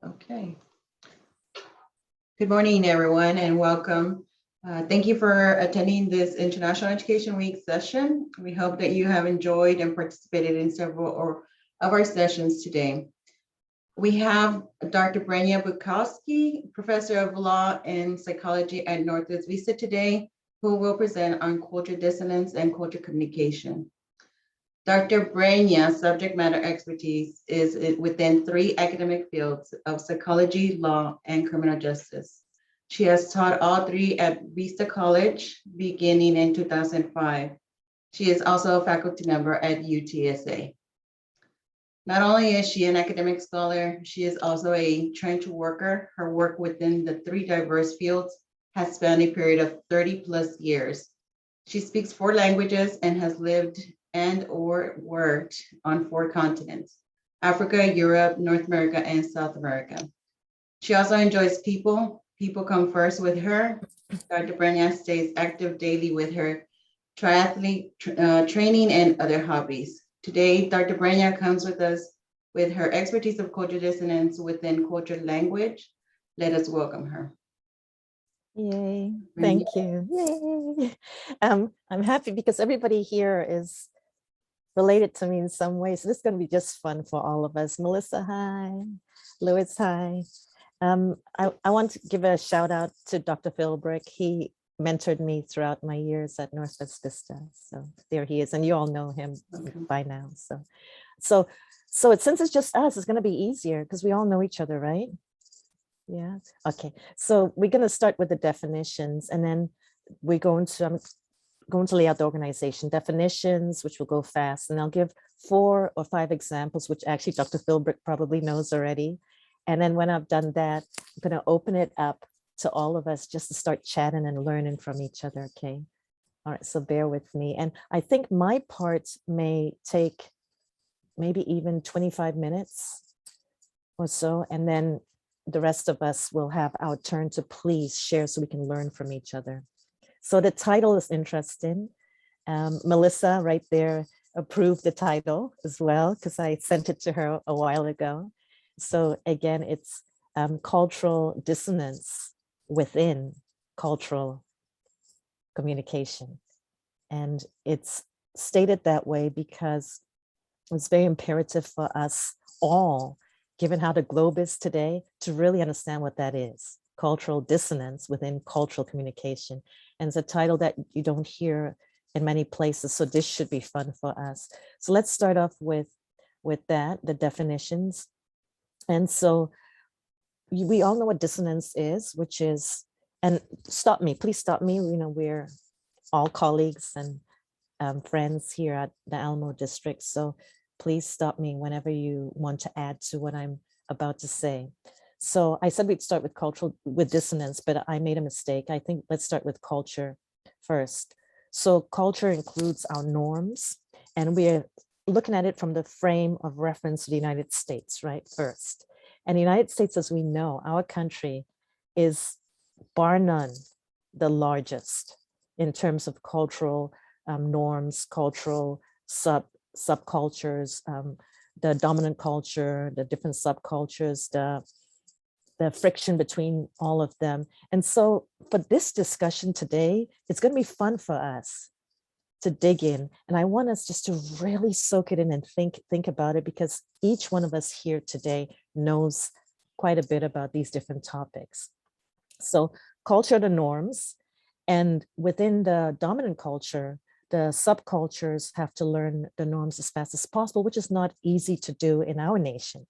Okay. Good morning, everyone, and welcome. Thank you for attending this International Education Week session. We hope that you have enjoyed and participated in several of our sessions today. We have Dr. Brenya Bukowski, Professor of Law and Psychology at Northwest Vista today, who will present on culture dissonance and culture communication. Dr. Brenya's subject matter expertise is within three academic fields of psychology, law, and criminal justice. She has taught all three at Vista College beginning in 2005. She is also a faculty member at UTSA. Not only is she an academic scholar, she is also a trench worker. Her work within the three diverse fields has spanned a period of 30 plus years. She speaks 4 languages and has lived and or worked on 4 continents: Africa, Europe, North America, and South America. She also enjoys people. People come first with her. Dr. Brenya stays active daily with her triathlete training and other hobbies. Today, Dr. Brenya comes with us with her expertise of culture dissonance within culture language. Let us welcome her. Yay, thank you. Yay. I'm happy because everybody here is related to me in some way. So this is going to be just fun for all of us. Melissa, hi. Louis, hi. I want to give a shout out to Dr. Philbrick. He mentored me throughout my years at Northwest Vista. So there he is. And you all know him by now. So since it's just us, it's going to be easier because we all know each other, right? Yeah. Okay. So we're going to start with the definitions, and then I'm going to lay out the organization definitions, which will go fast, and I'll give 4 or 5 examples, which actually Dr. Philbrick probably knows already. And then when I've done that, I'm going to open it up to all of us just to start chatting and learning from each other. Okay. All right. So bear with me. And I think my part may take maybe even 25 minutes or so. And then the rest of us will have our turn to please share so we can learn from each other. So the title is interesting. Melissa right there approved the title as well, because I sent it to her a while ago. So again, it's cultural dissonance within cultural communication. And it's stated that way because it's very imperative for us all, given how the globe is today, to really understand what that is. Cultural dissonance within cultural communication. And it's a title that you don't hear in many places. So this should be fun for us. So let's start off with that, the definitions. And so we all know what dissonance is, which is, and stop me, please stop me. You know, we're all colleagues and friends here at the Alamo District. So please stop me whenever you want to add to what I'm about to say. So I said we'd start with dissonance, but I made a mistake. I think let's start with culture first. So culture includes our norms, and we're looking at it from the frame of reference to the United States, right, first. And the United States, as we know, our country is bar none the largest in terms of cultural norms, cultural subcultures, the dominant culture, the different subcultures, the friction between all of them. And so for this discussion today, it's going to be fun for us to dig in. And I want us just to really soak it in and think about it, because each one of us here today knows quite a bit about these different topics. So culture, the norms, and within the dominant culture, the subcultures have to learn the norms as fast as possible, which is not easy to do in our nation.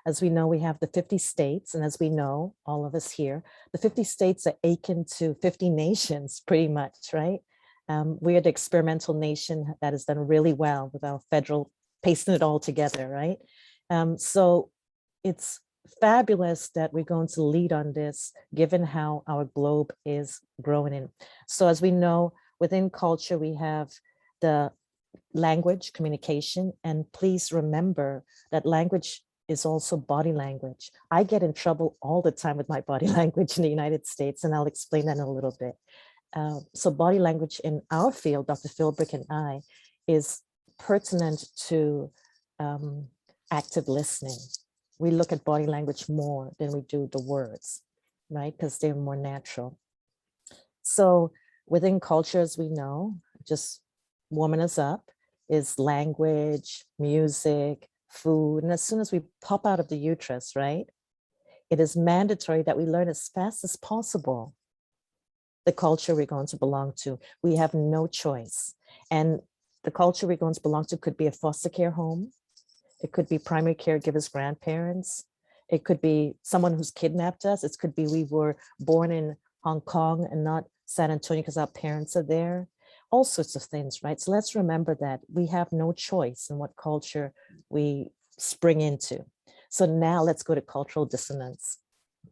As we know, we have the 50 states, and as we know, all of us here, the 50 states are akin to 50 nations pretty much, right? We are the experimental nation that has done really well with our federal, pasting it all together, right? So it's fabulous that we're going to lead on this, given how our globe is growing in. So as we know, within culture, we have the language, communication, and please remember that language is also body language. I get in trouble all the time with my body language in the United States, and I'll explain that in a little bit. So body language in our field, Dr. Philbrick and I, is pertinent to active listening. we look at body language more than we do the words, right? Because they're more natural. So within cultures, we know, just warming us up, is language, music, food. And as soon as we pop out of the uterus, right, it is mandatory that we learn as fast as possible the culture we're going to belong to. We have no choice. And the culture we're going to belong to could be a foster care home. It could be primary caregivers, grandparents. It could be someone who's kidnapped us. It could be we were born in Hong Kong and not San Antonio because our parents are there. All sorts of things, right? So let's remember that we have no choice in what culture we spring into. So now let's go to cultural dissonance.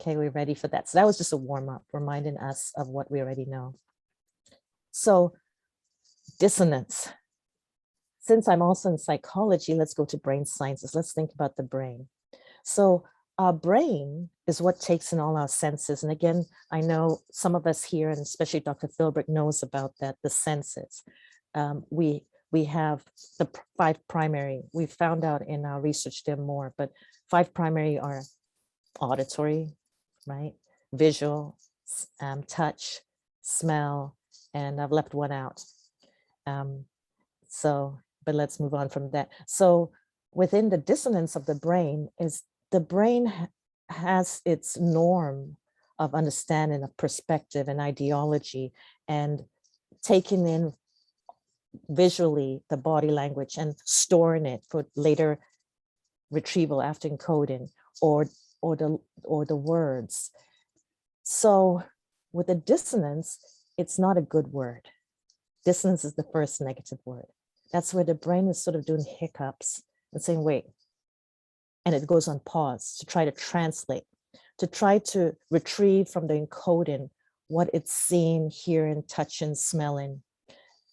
Okay, we're ready for that. So that was just a warm up, reminding us of what we already know. So dissonance. Since I'm also in psychology, let's go to brain sciences. Let's think about the brain. So our brain is what takes in all our senses. And again, I know some of us here, and especially Dr. Philbrick knows about that, the senses. We have the 5 primary. We found out in our research there more, but 5 primary are auditory, right? Visual, touch, smell, and I've left one out. But let's move on from that. So within the dissonance of the brain is the brain has its norm of understanding, of perspective and ideology, and taking in visually the body language and storing it for later retrieval after encoding, or the words. So with the dissonance, it's not a good word. Dissonance is the first negative word. That's where the brain is sort of doing hiccups and saying, wait, and it goes on pause to try to translate, to try to retrieve from the encoding what it's seeing, hearing, touching, smelling.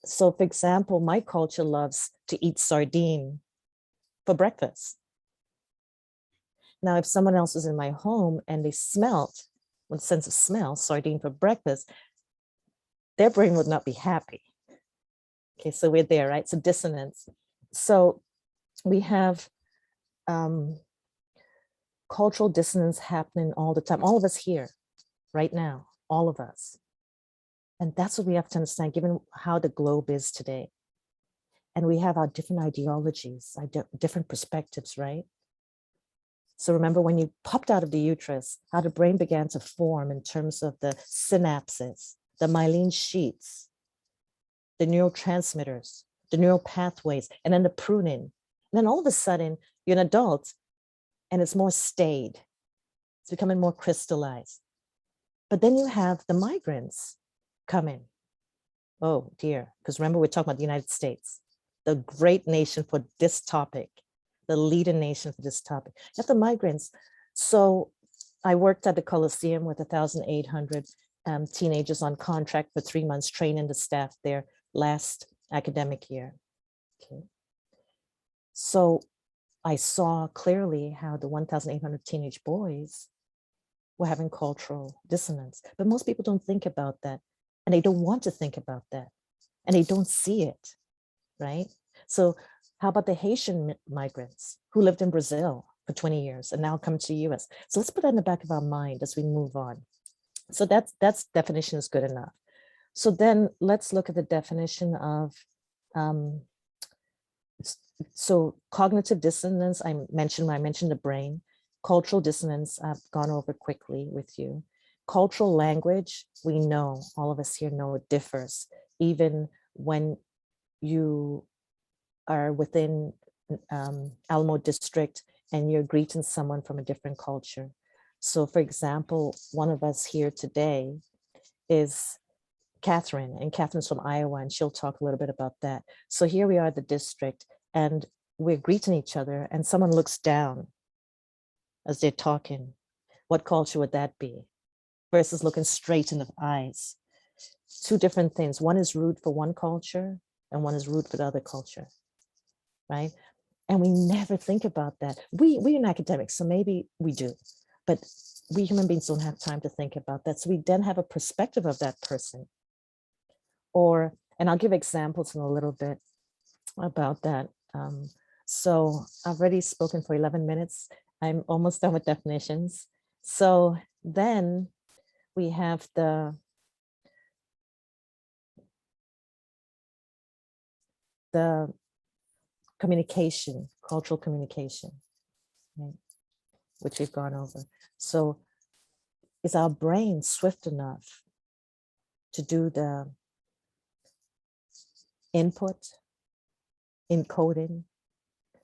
So for example, my culture loves to eat sardine for breakfast. Now, if someone else was in my home and they smelt, with sense of smell, sardine for breakfast, their brain would not be happy. Okay, so we're there, right? So dissonance. So we have cultural dissonance happening all the time. All of us here, right now, all of us. And that's what we have to understand, given how the globe is today. And we have our different ideologies, different perspectives, right? So remember when you popped out of the uterus, how the brain began to form in terms of the synapses, the myelin sheets, the neurotransmitters, the neural pathways, and then the pruning. And then all of a sudden, you're an adult and it's more staid. It's becoming more crystallized. But then you have the migrants coming. Oh dear, because remember we're talking about the United States, the great nation for this topic, the leading nation for this topic. You have the migrants. So I worked at the Coliseum with 1,800 teenagers on contract for 3 months, training the staff there last academic year. Okay. So I saw clearly how the 1,800 teenage boys were having cultural dissonance, but most people don't think about that, and they don't want to think about that, and they don't see it, right? So how about the Haitian migrants who lived in Brazil for 20 years and now come to US? So let's put that in the back of our mind as we move on. So that's definition is good enough. So then let's look at the definition of, so cognitive dissonance, I mentioned the brain. Cultural dissonance, I've gone over quickly with you. Cultural language, we know, all of us here know it differs. Even when you are within Alamo District and you're greeting someone from a different culture. So for example, one of us here today is Catherine, and Catherine's from Iowa, and she'll talk a little bit about that. So here we are at the district, and we're greeting each other, and someone looks down as they're talking. What culture would that be? Versus looking straight in the eyes. 2 different things. One is rude for one culture, and one is rude for the other culture, right? And we never think about that. We're in academics, so maybe we do, but we human beings don't have time to think about that. So we then have a perspective of that person. Or, and I'll give examples in a little bit about that. So I've already spoken for 11 minutes. I'm almost done with definitions. So then we have the communication, cultural communication, right, which we've gone over. So is our brain swift enough to do the input, encoding,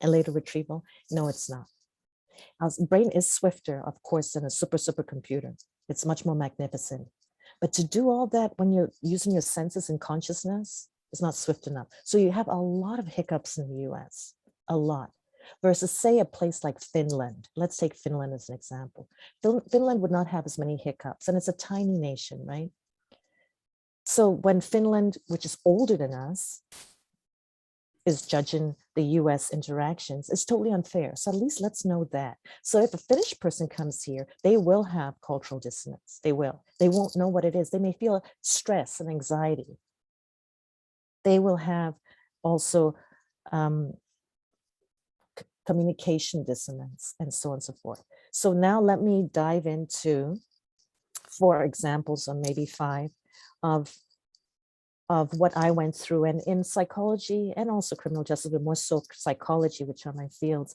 and later retrieval? No, it's not. Our brain is swifter, of course, than a supercomputer. It's much more magnificent. But to do all that when you're using your senses and consciousness is not swift enough. So you have a lot of hiccups in the US, a lot. Versus say a place like Finland. Let's take Finland as an example. Finland would not have as many hiccups, and it's a tiny nation, right? So when Finland, which is older than us, is judging the US interactions, it's totally unfair. So at least let's know that. So if a Finnish person comes here, they will have cultural dissonance. They will. They won't know what it is. They may feel stress and anxiety. They will have also communication dissonance and so on and so forth. So now let me dive into 4 examples, or maybe 5, of what I went through. And in psychology and also criminal justice, but more so psychology, which are my fields,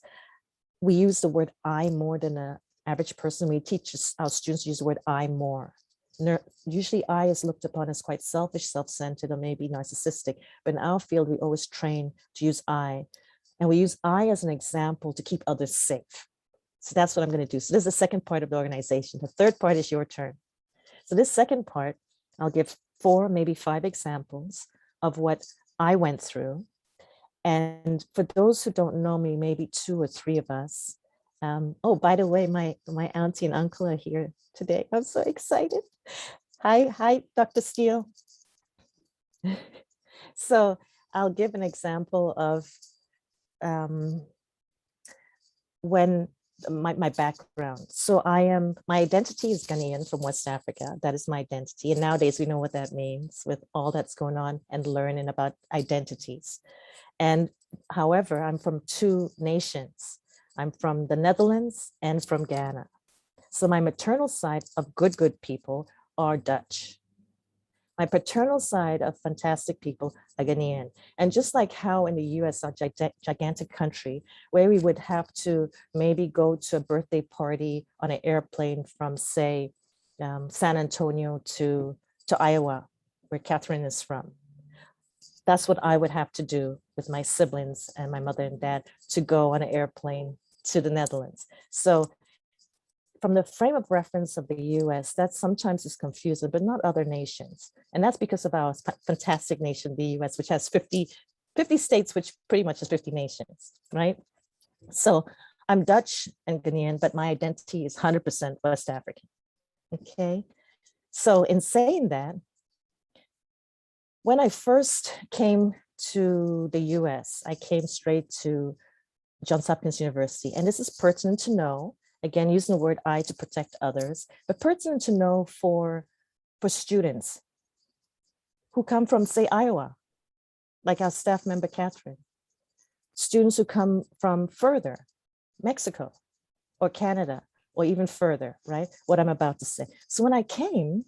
we use the word I more than an average person. We teach our students to use the word I more. Usually I is looked upon as quite selfish, self-centered, or maybe narcissistic. But in our field, we always train to use I. And we use I as an example to keep others safe. So that's what I'm going to do. So this is the second part of the organization. The third part is your turn. So this second part, I'll give 4, maybe 5 examples of what I went through. And for those who don't know me, maybe 2 or 3 of us. Oh, by the way, my auntie and uncle are here today. I'm so excited. Hi, Dr. Steele. So I'll give an example of when my background. So my identity is Ghanaian from West Africa. That is my identity. And nowadays we know what that means with all that's going on and learning about identities. And however, I'm from 2 nations. I'm from the Netherlands and from Ghana. So my maternal side of good people are Dutch. My paternal side of fantastic people are Ghanaian. And just like how in the US, our gigantic country, where we would have to maybe go to a birthday party on an airplane from, say, San Antonio to Iowa, where Catherine is from. That's what I would have to do with my siblings and my mother and dad to go on an airplane to the Netherlands. So from the frame of reference of the US, that sometimes is confusing, but not other nations. And that's because of our fantastic nation, the US, which has 50 states, which pretty much is 50 nations, right? So I'm Dutch and Ghanaian, but my identity is 100% West African, okay? So in saying that, when I first came to the US, I came straight to Johns Hopkins University. And this is pertinent to know, again, using the word I to protect others, but pertinent to know for students who come from, say, Iowa, like our staff member, Catherine, students who come from further, Mexico or Canada, or even further, right? What I'm about to say. So when I came,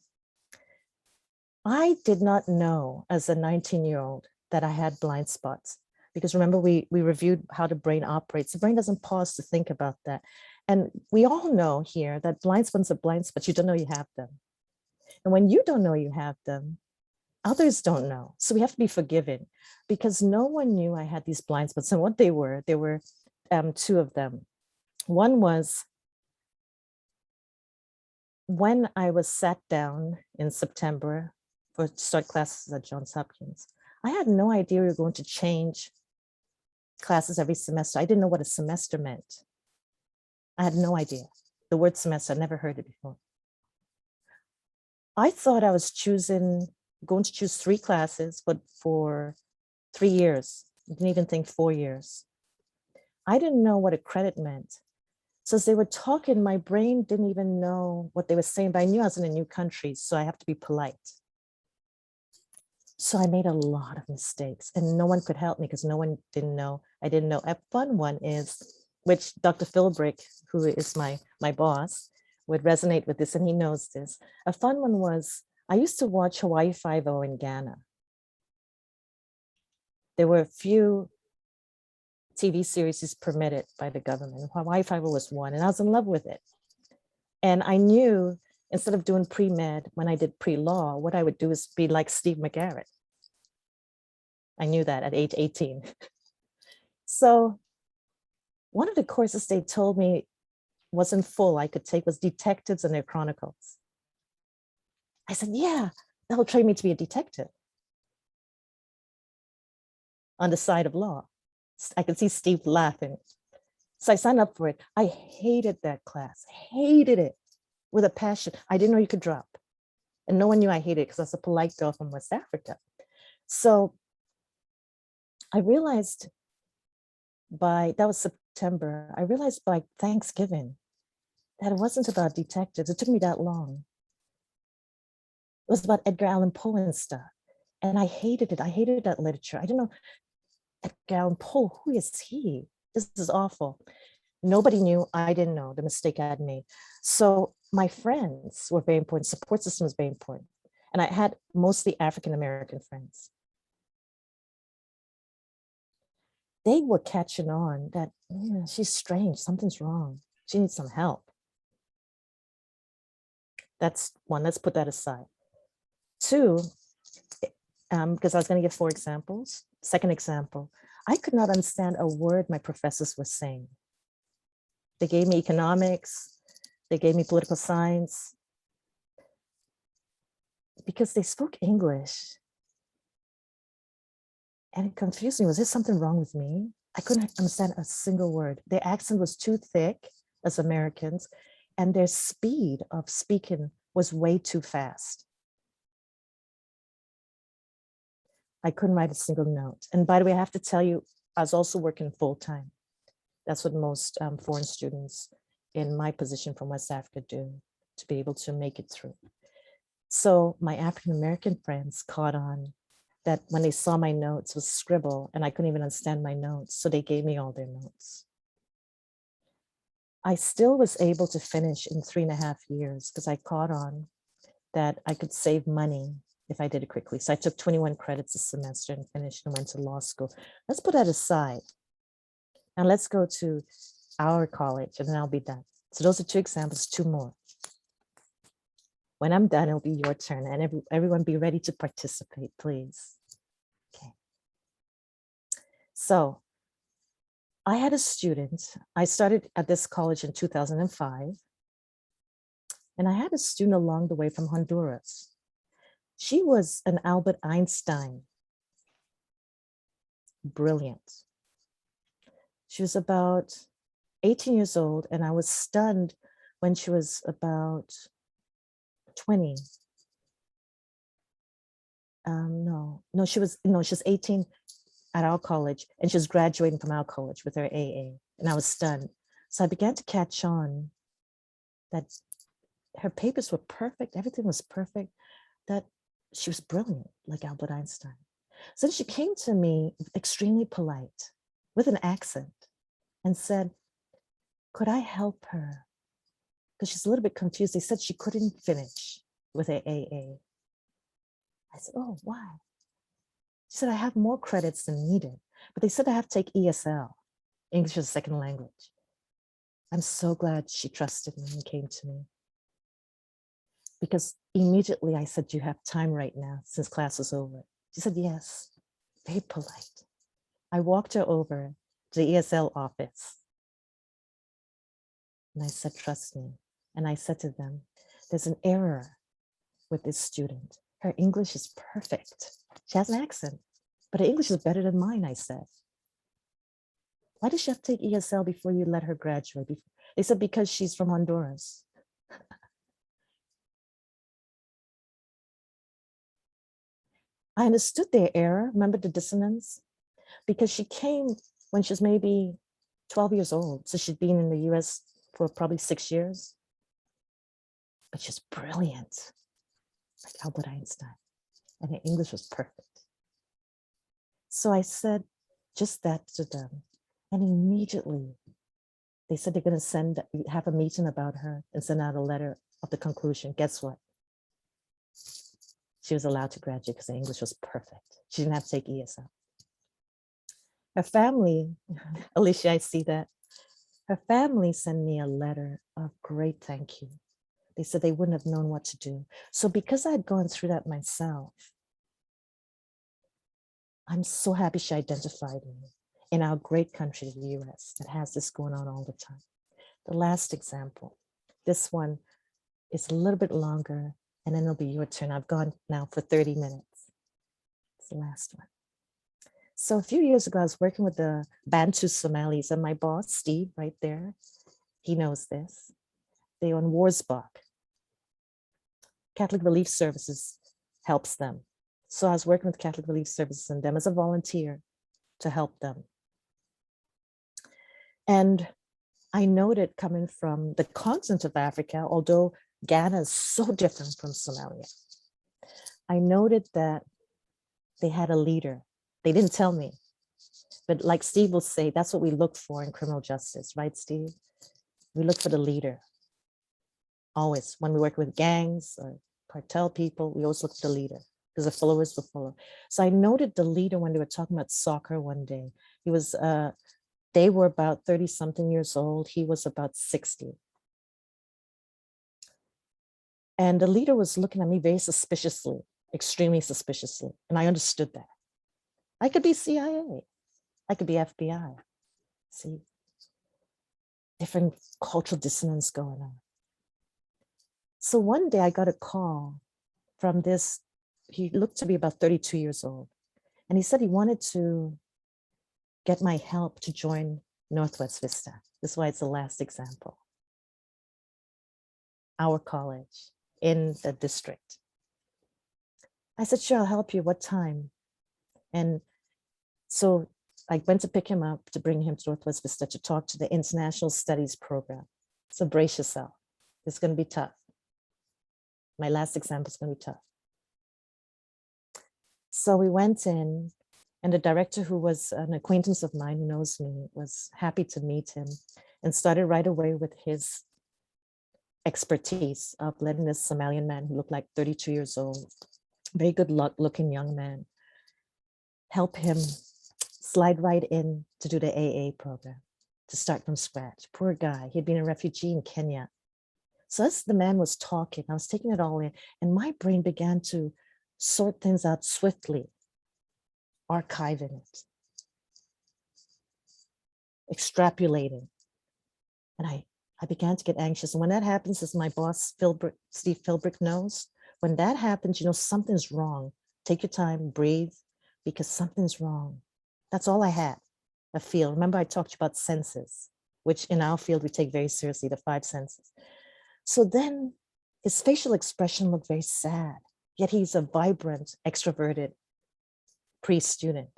I did not know as a 19-year-old that I had blind spots. Because remember, we reviewed how the brain operates. The brain doesn't pause to think about that. And we all know here that blind spots are blind spots. You don't know you have them. And when you don't know you have them, others don't know. So we have to be forgiving, because no one knew I had these blind spots. And what they were 2 of them. One was when I was sat down in September for start classes at Johns Hopkins, I had no idea we were going to change classes every semester. I didn't know what a semester meant. I had no idea. The word semester, I'd never heard it before. I thought I was going to choose 3 classes, but for 3 years. I didn't even think 4 years. I didn't know what a credit meant. So as they were talking, my brain didn't even know what they were saying, but I knew I was in a new country, so I have to be polite. So I made a lot of mistakes, and no one could help me because no one didn't know. I didn't know. A fun one is which Dr. Philbrick, who is my boss, would resonate with this, and he knows this. A fun one was, I used to watch Hawaii Five-0 in Ghana. There were a few TV series permitted by the government. Hawaii Five-0 was one, and I was in love with it. And I knew instead of doing pre-med, when I did pre-law, what I would do is be like Steve McGarrett. I knew that at age 18. So one of the courses they told me wasn't full I could take was detectives and their chronicles. I said, yeah, that will train me to be a detective on the side of law. I could see Steve laughing. So I signed up for it. I hated that class, hated it with a passion. I didn't know you could drop. And no one knew I hated it because I was a polite girl from West Africa. So I realized that was September, I realized by Thanksgiving that it wasn't about detectives. It took me that long. It was about Edgar Allan Poe and stuff. And I hated it. I hated that literature. I didn't know Edgar Allan Poe, who is he? This is awful. Nobody knew. I didn't know the mistake I had made. So my friends were very important. Support system was very important. And I had mostly African-American friends. They were catching on that she's strange, something's wrong. She needs some help. That's one, let's put that aside. Two, because I was going to give 4 examples. Second example, I could not understand a word my professors were saying. They gave me economics, they gave me political science, because they spoke English. And it confused me. Was there something wrong with me? I couldn't understand a single word. Their accent was too thick as Americans, and their speed of speaking was way too fast. I couldn't write a single note. And by the way, I have to tell you, I was also working full-time. That's what most foreign students in my position from West Africa do to be able to make it through. So my African-American friends caught on that when they saw my notes, it was scribble, and I couldn't even understand my notes. So they gave me all their notes. I still was able to finish in 3.5 years because I caught on that I could save money if I did it quickly. So I took 21 credits a semester and finished and went to law school. Let's put that aside. And let's go to our college and then I'll be done. So those are 2 examples, 2 more. When I'm done, it'll be your turn, and everyone be ready to participate, please. Okay. So I had a student. I started at this college in 2005. And I had a student along the way from Honduras. She was an Albert Einstein. Brilliant. She was about 18 years old, and I was stunned when she was about 20. She was 18 at our college, and she was graduating from our college with her AA, and I was stunned. So I began to catch on that her papers were perfect, everything was perfect, that she was brilliant, like Albert Einstein. So she came to me extremely polite, with an accent, and said, could I help her? Because she's a little bit confused. They said she couldn't finish with her AA. I said, oh, why? She said, I have more credits than needed, but they said I have to take ESL, English as a second language. I'm so glad she trusted me and came to me. Because immediately I said, do you have time right now since class is over? She said, yes, very polite. I walked her over to the ESL office. And I said, trust me. And I said to them, there's an error with this student. Her English is perfect. She has an accent, but her English is better than mine, I said. Why does she have to take ESL before you let her graduate? They said, because she's from Honduras. I understood their error. Remember the dissonance? Because she came when she was maybe 12 years old. So she'd been in the US for probably 6 years. But she's brilliant, like Albert Einstein. And her English was perfect. So I said just that to them. And immediately they said they're going to have a meeting about her and send out a letter of the conclusion. Guess what? She was allowed to graduate because her English was perfect. She didn't have to take ESL. Her family, Alicia, I see that. Her family sent me a letter of great thank you. They said they wouldn't have known what to do. So because I'd gone through that myself, I'm so happy she identified me in our great country, the US, that has this going on all the time. The last example, this one is a little bit longer, and then it'll be your turn. I've gone now for 30 minutes. It's the last one. So a few years ago, I was working with the Bantu Somalis, and my boss, Steve, right there, he knows this. They're on Warsbach. Catholic Relief Services helps them. So I was working with Catholic Relief Services and them as a volunteer to help them. And I noted coming from the continent of Africa, although Ghana is so different from Somalia, I noted that they had a leader. They didn't tell me, but like Steve will say, that's what we look for in criminal justice, right, Steve? We look for the leader. Always, when we work with gangs or cartel people, we always look for the leader because the followers will follow. So I noted the leader when they were talking about soccer one day. He was, they were about 30 something years old. He was about 60. And the leader was looking at me very suspiciously, extremely suspiciously. And I understood that. I could be CIA. I could be FBI. See, different cultural dissonance going on. So one day I got a call from this, he looked to be about 32 years old. And he said he wanted to get my help to join Northwest Vista. This is why it's the last example. Our college in the district. I said, sure, I'll help you. What time? And so I went to pick him up to bring him to Northwest Vista to talk to the International Studies program. So brace yourself. It's going to be tough. My last example is going to be tough. So we went in, and the director, who was an acquaintance of mine who knows me, was happy to meet him and started right away with his expertise of letting this Somalian man who looked like 32 years old, very good looking young man, help him slide right in to do the AA program, to start from scratch. Poor guy, he'd been a refugee in Kenya. So as the man was talking, I was taking it all in, and my brain began to sort things out swiftly, archiving it, extrapolating. And I began to get anxious. And when that happens, as my boss, Steve Philbrick knows, when that happens, you know, something's wrong. Take your time, breathe, because something's wrong. That's all I had, a feel. Remember, I talked to you about senses, which in our field, we take very seriously, the 5 senses. So then his facial expression looked very sad, yet he's a vibrant, extroverted pre-student.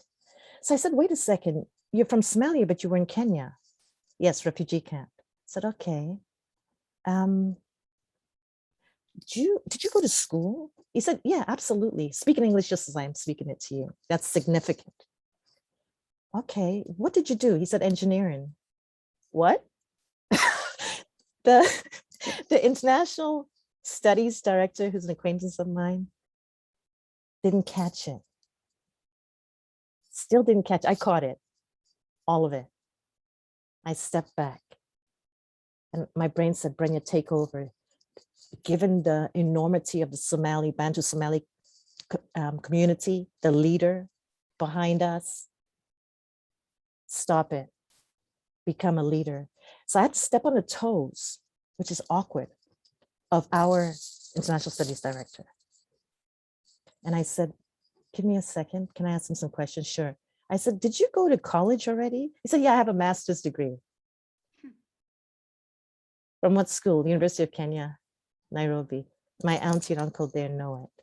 So I said, wait a second, you're from Somalia, but you were in Kenya. Yes, refugee camp. I said, okay. Did you go to school? He said, yeah, absolutely. Speaking English just as I'm speaking it to you. That's significant. Okay, what did you do? He said, engineering. What? The international studies director, who's an acquaintance of mine, didn't catch it. Still didn't catch it. I caught it, all of it. I stepped back and my brain said, Brenya, take over. Given the enormity of the Bantu Somali community, the leader behind us, stop it, become a leader. So I had to step on the toes, which is awkward, of our international studies director. And I said, give me a second. Can I ask him some questions? Sure. I said, did you go to college already? He said, yeah, I have a master's degree. From what school? The University of Kenya, Nairobi. My auntie and uncle there know it.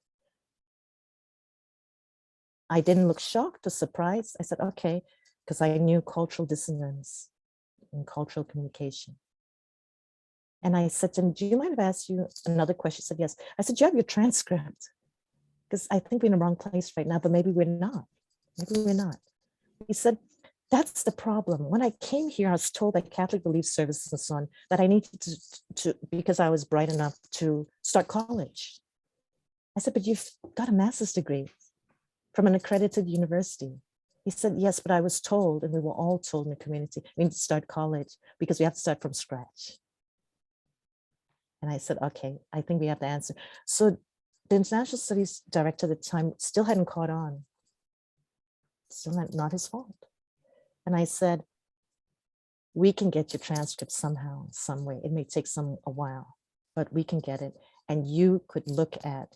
I didn't look shocked or surprised. I said, okay, because I knew cultural dissonance and cultural communication. And I said to him, do you mind if I ask you another question? He said, yes. I said, do you have your transcript? Because I think we're in the wrong place right now, but maybe we're not. Maybe we're not. He said, that's the problem. When I came here, I was told by Catholic Relief Services and so on that I needed to because I was bright enough to start college. I said, but you've got a master's degree from an accredited university. He said, yes, but I was told, and we were all told in the community, we need to start college because we have to start from scratch. And I said, okay, I think we have the answer. So the international studies director at the time still hadn't caught on. Still not his fault. And I said, we can get your transcript somehow, some way. It may take a while, but we can get it. And you could look at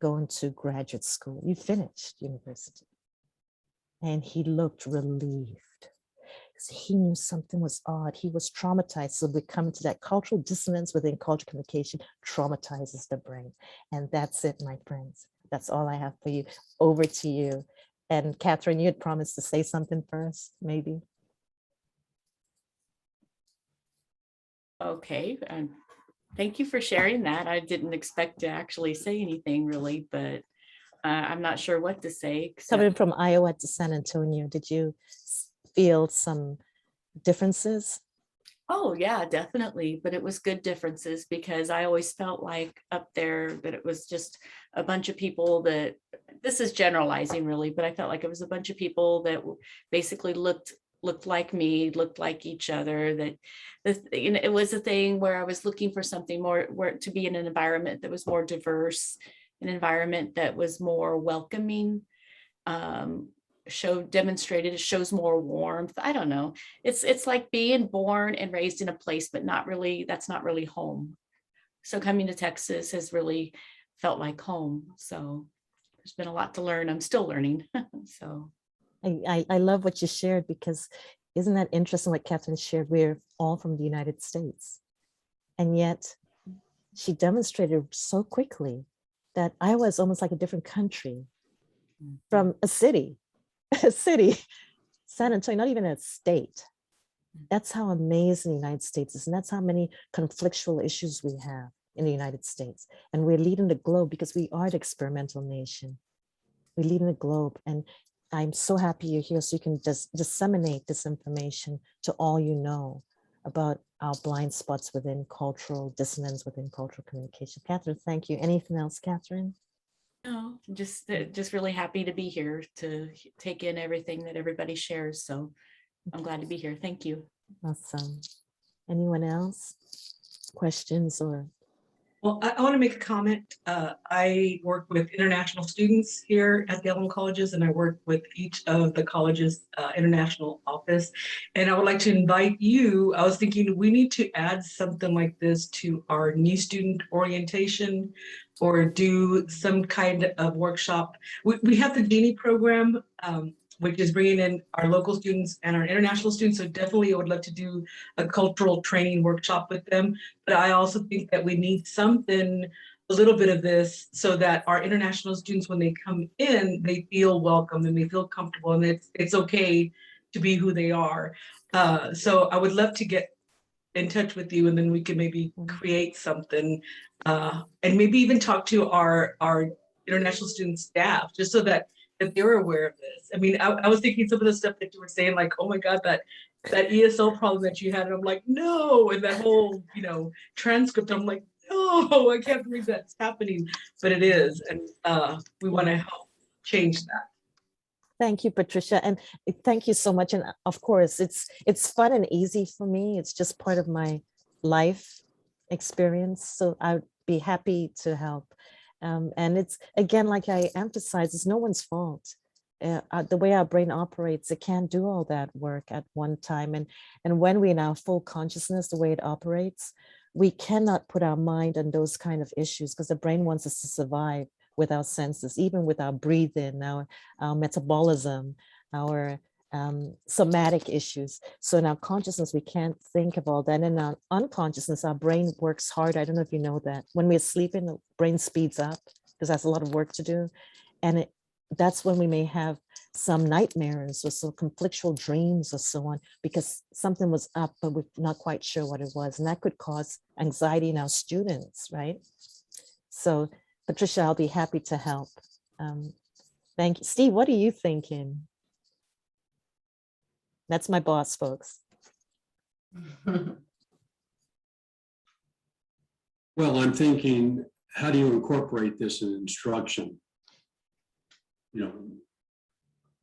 going to graduate school. You finished university. And he looked relieved because he knew something was odd. He was traumatized. So we come to that cultural dissonance within cultural communication traumatizes the brain. And that's it, my friends. That's all I have for you. Over to you. And Catherine, you had promised to say something first, maybe. Okay, thank you for sharing that. I didn't expect to actually say anything really, but I'm not sure what to say. Coming from Iowa to San Antonio, did you feel some differences? Oh yeah, definitely. But it was good differences because I always felt like up there that it was just a bunch of people that, this is generalizing really, but I felt like it was a bunch of people that basically looked like me, looked like each other, that it was a thing where I was looking for something more, where to be in an environment that was more diverse, an environment that was more welcoming, demonstrated, it shows more warmth. I don't know. It's like being born and raised in a place, but not really, that's not really home. So coming to Texas has really felt like home. So there's been a lot to learn. I'm still learning. So I love what you shared, because isn't that interesting what Catherine shared? We're all from the United States. And yet she demonstrated so quickly that Iowa is almost like a different country from a city, San Antonio, not even a state. That's how amazing the United States is. And that's how many conflictual issues we have in the United States. And we're leading the globe because we are the experimental nation. We're leading the globe. And I'm so happy you're here so you can just disseminate this information to all you know about our blind spots within cultural dissonance, within cultural communication. Catherine, thank you. Anything else, Catherine? no, just really happy to be here to take in everything that everybody shares. So I'm glad to be here. Thank you. Awesome. Anyone else? Questions or? Well, I want to make a comment. I work with international students here at the Alamo colleges, and I work with each of the colleges' international office. And I would like to invite you. I was thinking we need to add something like this to our new student orientation, or do some kind of workshop. We have the Genie program, which is bringing in our local students and our international students. So definitely I would love to do a cultural training workshop with them. But I also think that we need something, a little bit of this, so that our international students, when they come in, they feel welcome and they feel comfortable, and it's okay to be who they are. So I would love to get in touch with you, and then we can maybe create something, and maybe even talk to our international student staff, just so that they're aware of this. I mean, I was thinking some of the stuff that you were saying, like, oh my God, that ESL problem that you had, and I'm like, no, and that whole, transcript, I'm like, no, I can't believe that's happening, but it is, and we want to help change that. Thank you, Patricia, and thank you so much. And of course, it's fun and easy for me. It's just part of my life experience. So I'd be happy to help. And it's, again, like I emphasize, it's no one's fault. The way our brain operates, it can't do all that work at one time. And when we're in our full consciousness, the way it operates, we cannot put our mind on those kind of issues because the brain wants us to survive with our senses, even with our breathing, our metabolism, our somatic issues. So in our consciousness, we can't think of all that. And in our unconsciousness, our brain works hard. I don't know if you know that. When we're sleeping, the brain speeds up because that's a lot of work to do. And that's when we may have some nightmares or some conflictual dreams or so on, because something was up, but we're not quite sure what it was. And that could cause anxiety in our students, right? So Patricia, I'll be happy to help. Thank you. Steve, what are you thinking? That's my boss, folks. Well, I'm thinking, how do you incorporate this in instruction? You know,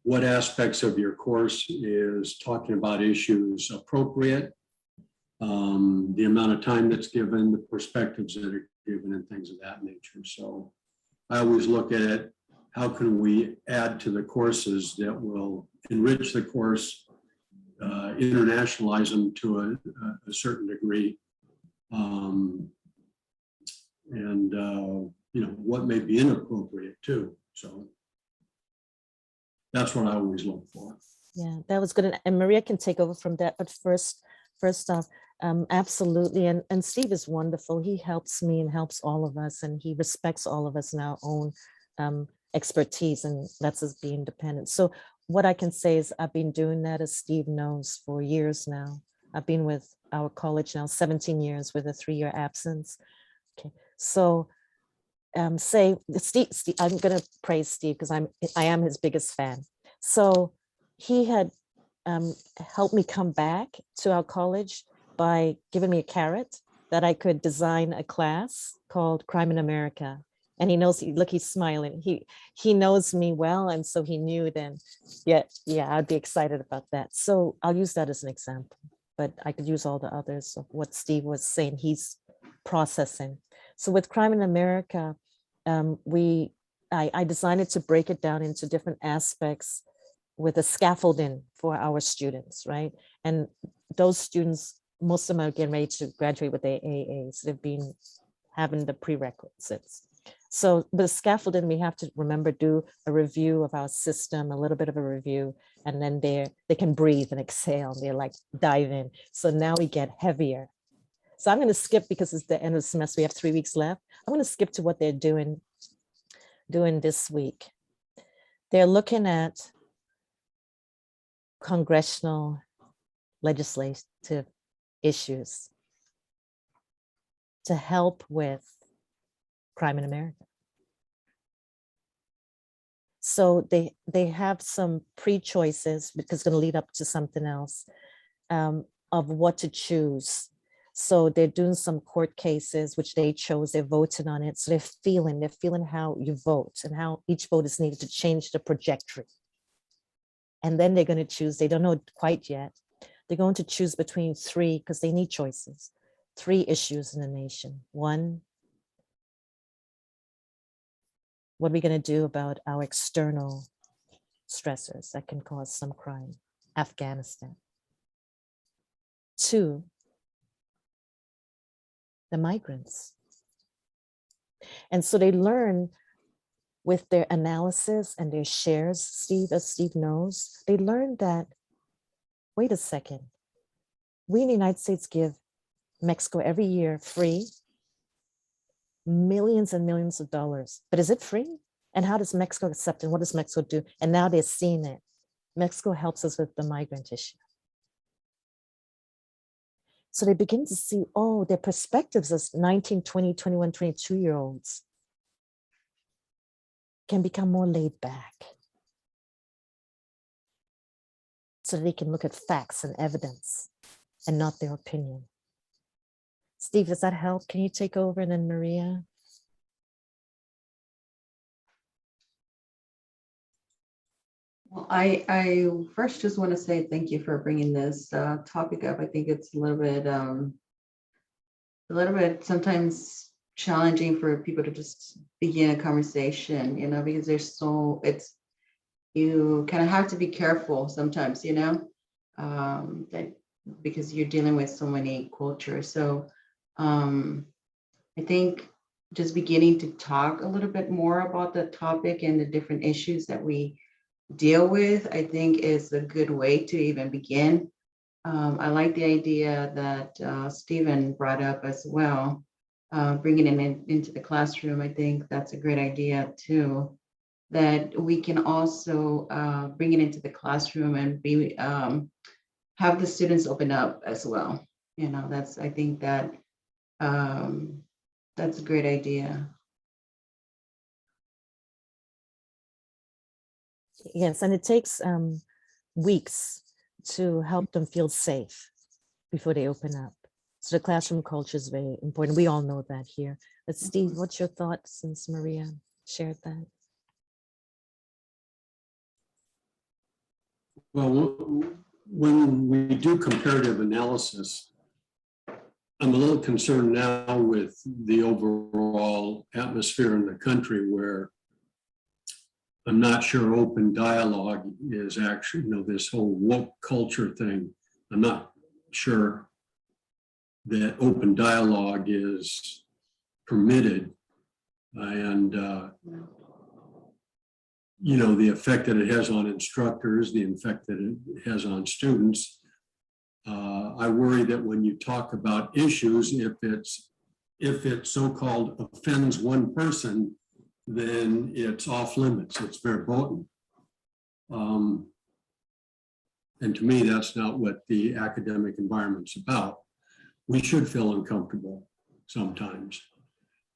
what aspects of your course is talking about issues appropriate? The amount of time that's given, the perspectives that are given, and things of that nature. So I always look at it, how can we add to the courses that will enrich the course, internationalize them to a certain degree, and you know, what may be inappropriate too. So that's what I always look for. Yeah, that was good. And Maria can take over from that. But first off, absolutely. And Steve is wonderful. He helps me and helps all of us, and he respects all of us in our own expertise, and lets us be independent. So what I can say is I've been doing that, as Steve knows, for years now. I've been with our college now 17 years with a 3-year absence. Okay, so say Steve, I'm gonna praise Steve because I am his biggest fan. So he had helped me come back to our college by giving me a carrot that I could design a class called Crime in America. And he knows, look, he's smiling. He knows me well, and so he knew then. Yeah, I'd be excited about that. So I'll use that as an example, but I could use all the others of what Steve was saying. He's processing. So with Crime in America, I designed it to break it down into different aspects with a scaffolding for our students, right? And those students, most of them are getting ready to graduate with their AAs. They've been having the prerequisites. So with scaffolding, we have to remember, do a review of our system, a little bit of a review, and then they can breathe and exhale. They're like dive in. So now we get heavier. So I'm going to skip, because it's the end of the semester. We have 3 weeks left. I'm going to skip to what they're doing this week. They're looking at congressional legislative issues to help with crime in America. So they have some pre-choices, because it's going to lead up to something else, of what to choose. So they're doing some court cases, which they chose, they're voting on it. So they're feeling how you vote and how each vote is needed to change the trajectory. And then they're going to choose, they don't know quite yet. They're going to choose between 3, because they need choices, 3 issues in the nation. 1, what are we going to do about our external stressors that can cause some crime? Afghanistan. 2, the migrants. And so they learn with their analysis and their shares, Steve, as Steve knows, they learned that, wait a second, we in the United States give Mexico every year free millions and millions of dollars. But is it free? And how does Mexico accept it? What does Mexico do? And now they're seeing it. Mexico helps us with the migrant issue. So they begin to see, oh, their perspectives as 19, 20, 21, 22-year-olds can become more laid back. So they can look at facts and evidence and not their opinion. Steve, does that help? Can you take over, and then Maria? Well, I first just want to say thank you for bringing this topic up. I think it's a little bit sometimes challenging for people to just begin a conversation, you know, because you kind of have to be careful sometimes, you know, that because you're dealing with so many cultures. So I think just beginning to talk a little bit more about the topic and the different issues that we deal with, I think is a good way to even begin. I like the idea that Stephen brought up as well, bringing it into the classroom. I think that's a great idea too, that we can also bring it into the classroom and have the students open up as well. You know, I think that that's a great idea. Yes, and it takes weeks to help them feel safe before they open up. So the classroom culture is very important. We all know that here. But Steve, what's your thoughts since Maria shared that? Well, when we do comparative analysis, I'm a little concerned now with the overall atmosphere in the country where I'm not sure open dialogue is actually, this whole woke culture thing. I'm not sure that open dialogue is permitted. And, the effect that it has on instructors, the effect that it has on students. I worry that when you talk about issues, if it so-called offends one person, then it's off limits, it's verboten. And to me, that's not what the academic environment's about. We should feel uncomfortable sometimes.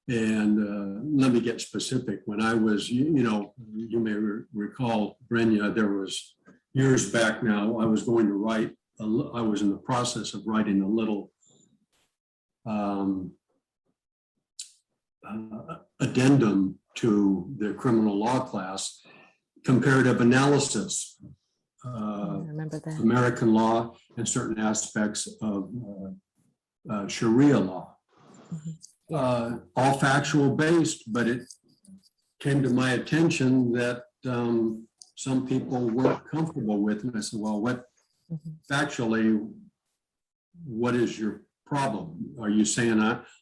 And let me get specific. When I was, you may recall, Brenya, there was years back now, I was going to write, I was in the process of writing a little addendum to the criminal law class, comparative analysis, I remember that. American law and certain aspects of Sharia law. All factual based, but it came to my attention that some people weren't comfortable with. And I said, well, factually, what is your problem? Are you saying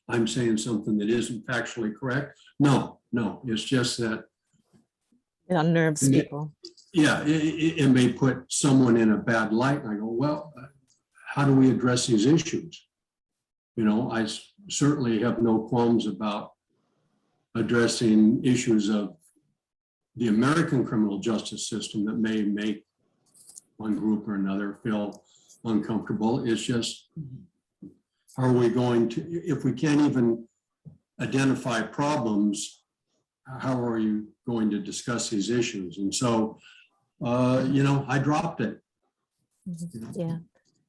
I'm saying something that isn't factually correct? No, it's just that It unnerves people. Yeah, it may put someone in a bad light. And I go, well, how do we address these issues? I certainly have no qualms about addressing issues of the American criminal justice system that may make one group or another feel uncomfortable. It's just, are we going to, if we can't even identify problems, how are you going to discuss these issues? And so, I dropped it. Yeah.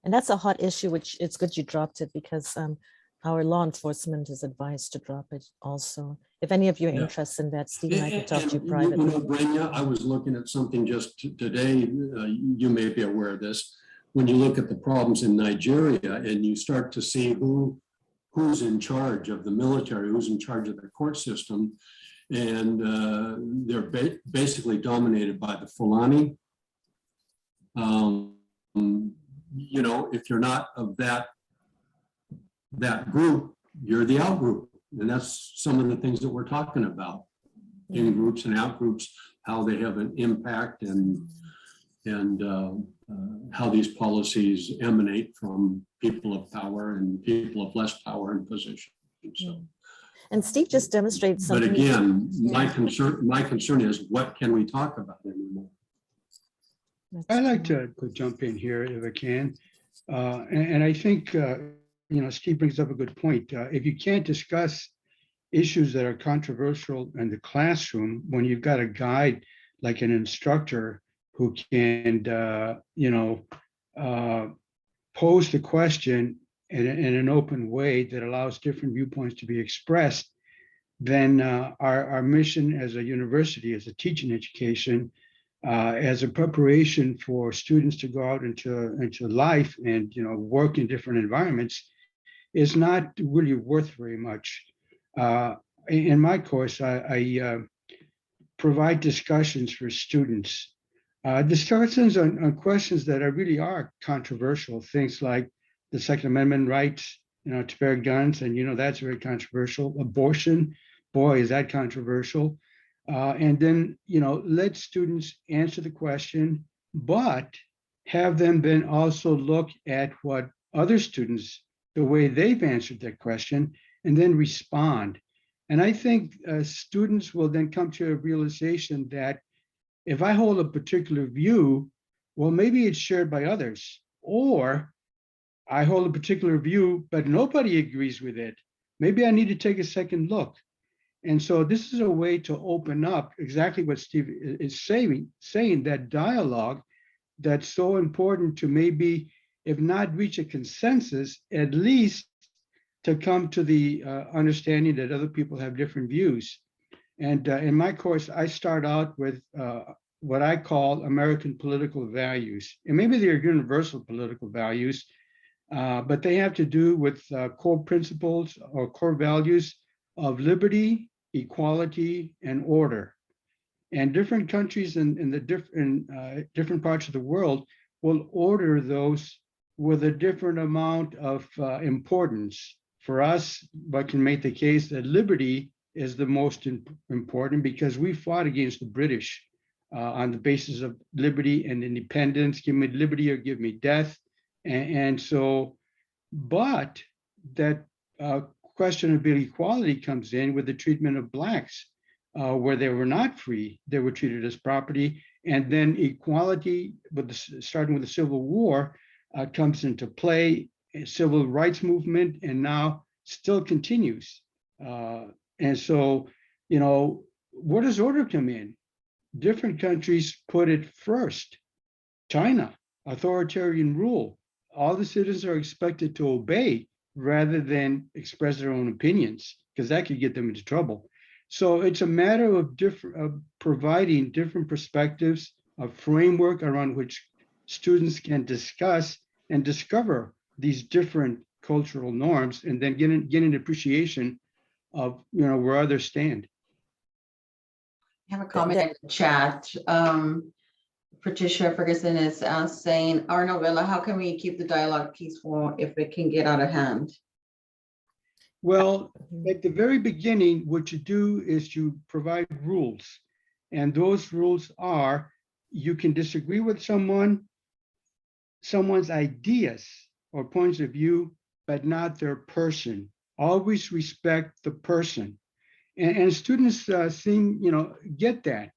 And that's a hot issue, which it's good you dropped it because our law enforcement is advised to drop it also. If any of you are interested in that, Steve and I can talk to you privately. Brenya, I was looking at something just today. You may be aware of this. When you look at the problems in Nigeria and you start to see who's in charge of the military, who's in charge of the court system, and they're basically dominated by the Fulani. If you're not of that group, you're the out group. And that's some of the things that we're talking about, in groups and out groups, how they have an impact and how these policies emanate from people of power and people of less power and position. So, and Steve just demonstrates something. But again, my concern is, what can we talk about anymore? I'd like to jump in here if I can. And I think, Steve brings up a good point. If you can't discuss issues that are controversial in the classroom, when you've got a guide like an instructor who can, pose the question in an open way that allows different viewpoints to be expressed, then our mission as a university, as a teaching education, as a preparation for students to go out into life and work in different environments, is not really worth very much. In my course, I provide discussions for students, discussions on questions that really are controversial, things like the Second Amendment rights, to bear guns, and that's very controversial. Abortion, boy, is that controversial. And then, let students answer the question, but have them then also look at what other students, the way they've answered that question, and then respond. And I think students will then come to a realization that if I hold a particular view, well, maybe it's shared by others, or I hold a particular view, but nobody agrees with it. Maybe I need to take a second look. And so this is a way to open up exactly what Steve is saying that dialogue that's so important to maybe, if not reach a consensus, at least to come to the understanding that other people have different views. And in my course, I start out with what I call American political values. And maybe they're universal political values, but they have to do with core principles or core values of liberty, equality, and order. And different countries in the different parts of the world will order those with a different amount of importance. For us, I can make the case that liberty is the most important because we fought against the British on the basis of liberty and independence. Give me liberty or give me death. And so, but that question of equality comes in with the treatment of Blacks, where they were not free, they were treated as property. And then equality, starting with the Civil War, comes into play, civil rights movement, and now still continues. And so, you know, where does order come in? Different countries put it first. China, authoritarian rule. All the citizens are expected to obey rather than express their own opinions, because that could get them into trouble. So it's a matter of providing different perspectives, a framework around which students can discuss and discover these different cultural norms, and then get an appreciation of, you know, where others stand. I have a comment in the chat. Patricia Ferguson is saying, Arnold Villa, how can we keep the dialogue peaceful if it can get out of hand? Well, at the very beginning, what you do is you provide rules. And those rules are, you can disagree with someone's ideas or points of view, but not their person. Always respect the person. And students seem, you know, get that.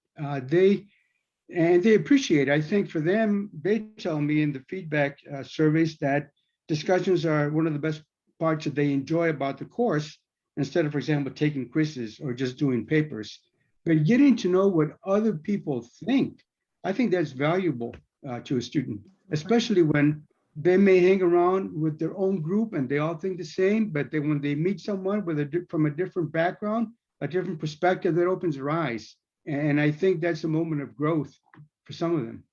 They appreciate it. I think for them, they tell me in the feedback surveys that discussions are one of the best parts that they enjoy about the course, instead of, for example, taking quizzes or just doing papers. But getting to know what other people think, I think that's valuable to a student, especially when they may hang around with their own group and they all think the same, but then when they meet someone from a different background, a different perspective, that opens their eyes. And I think that's a moment of growth for some of them.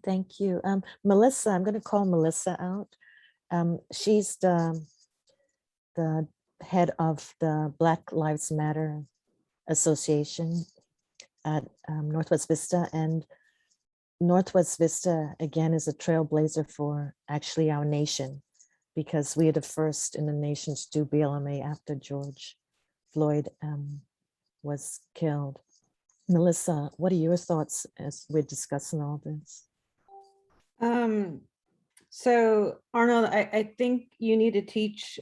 Thank you. Melissa, I'm going to call Melissa out. She's the head of the Black Lives Matter Association at Northwest Vista. And Northwest Vista, again, is a trailblazer for actually our nation, because we are the first in the nation to do BLMA after George Floyd was killed. Melissa, what are your thoughts as we're discussing all this? So Arnold, I think you need to teach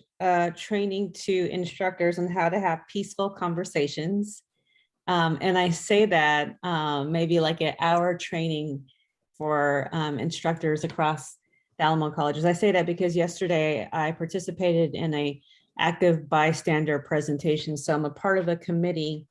training to instructors on how to have peaceful conversations. And I say that maybe like an hour training for instructors across the Alamo colleges. I say that because yesterday I participated in a active bystander presentation. So I'm a part of a committee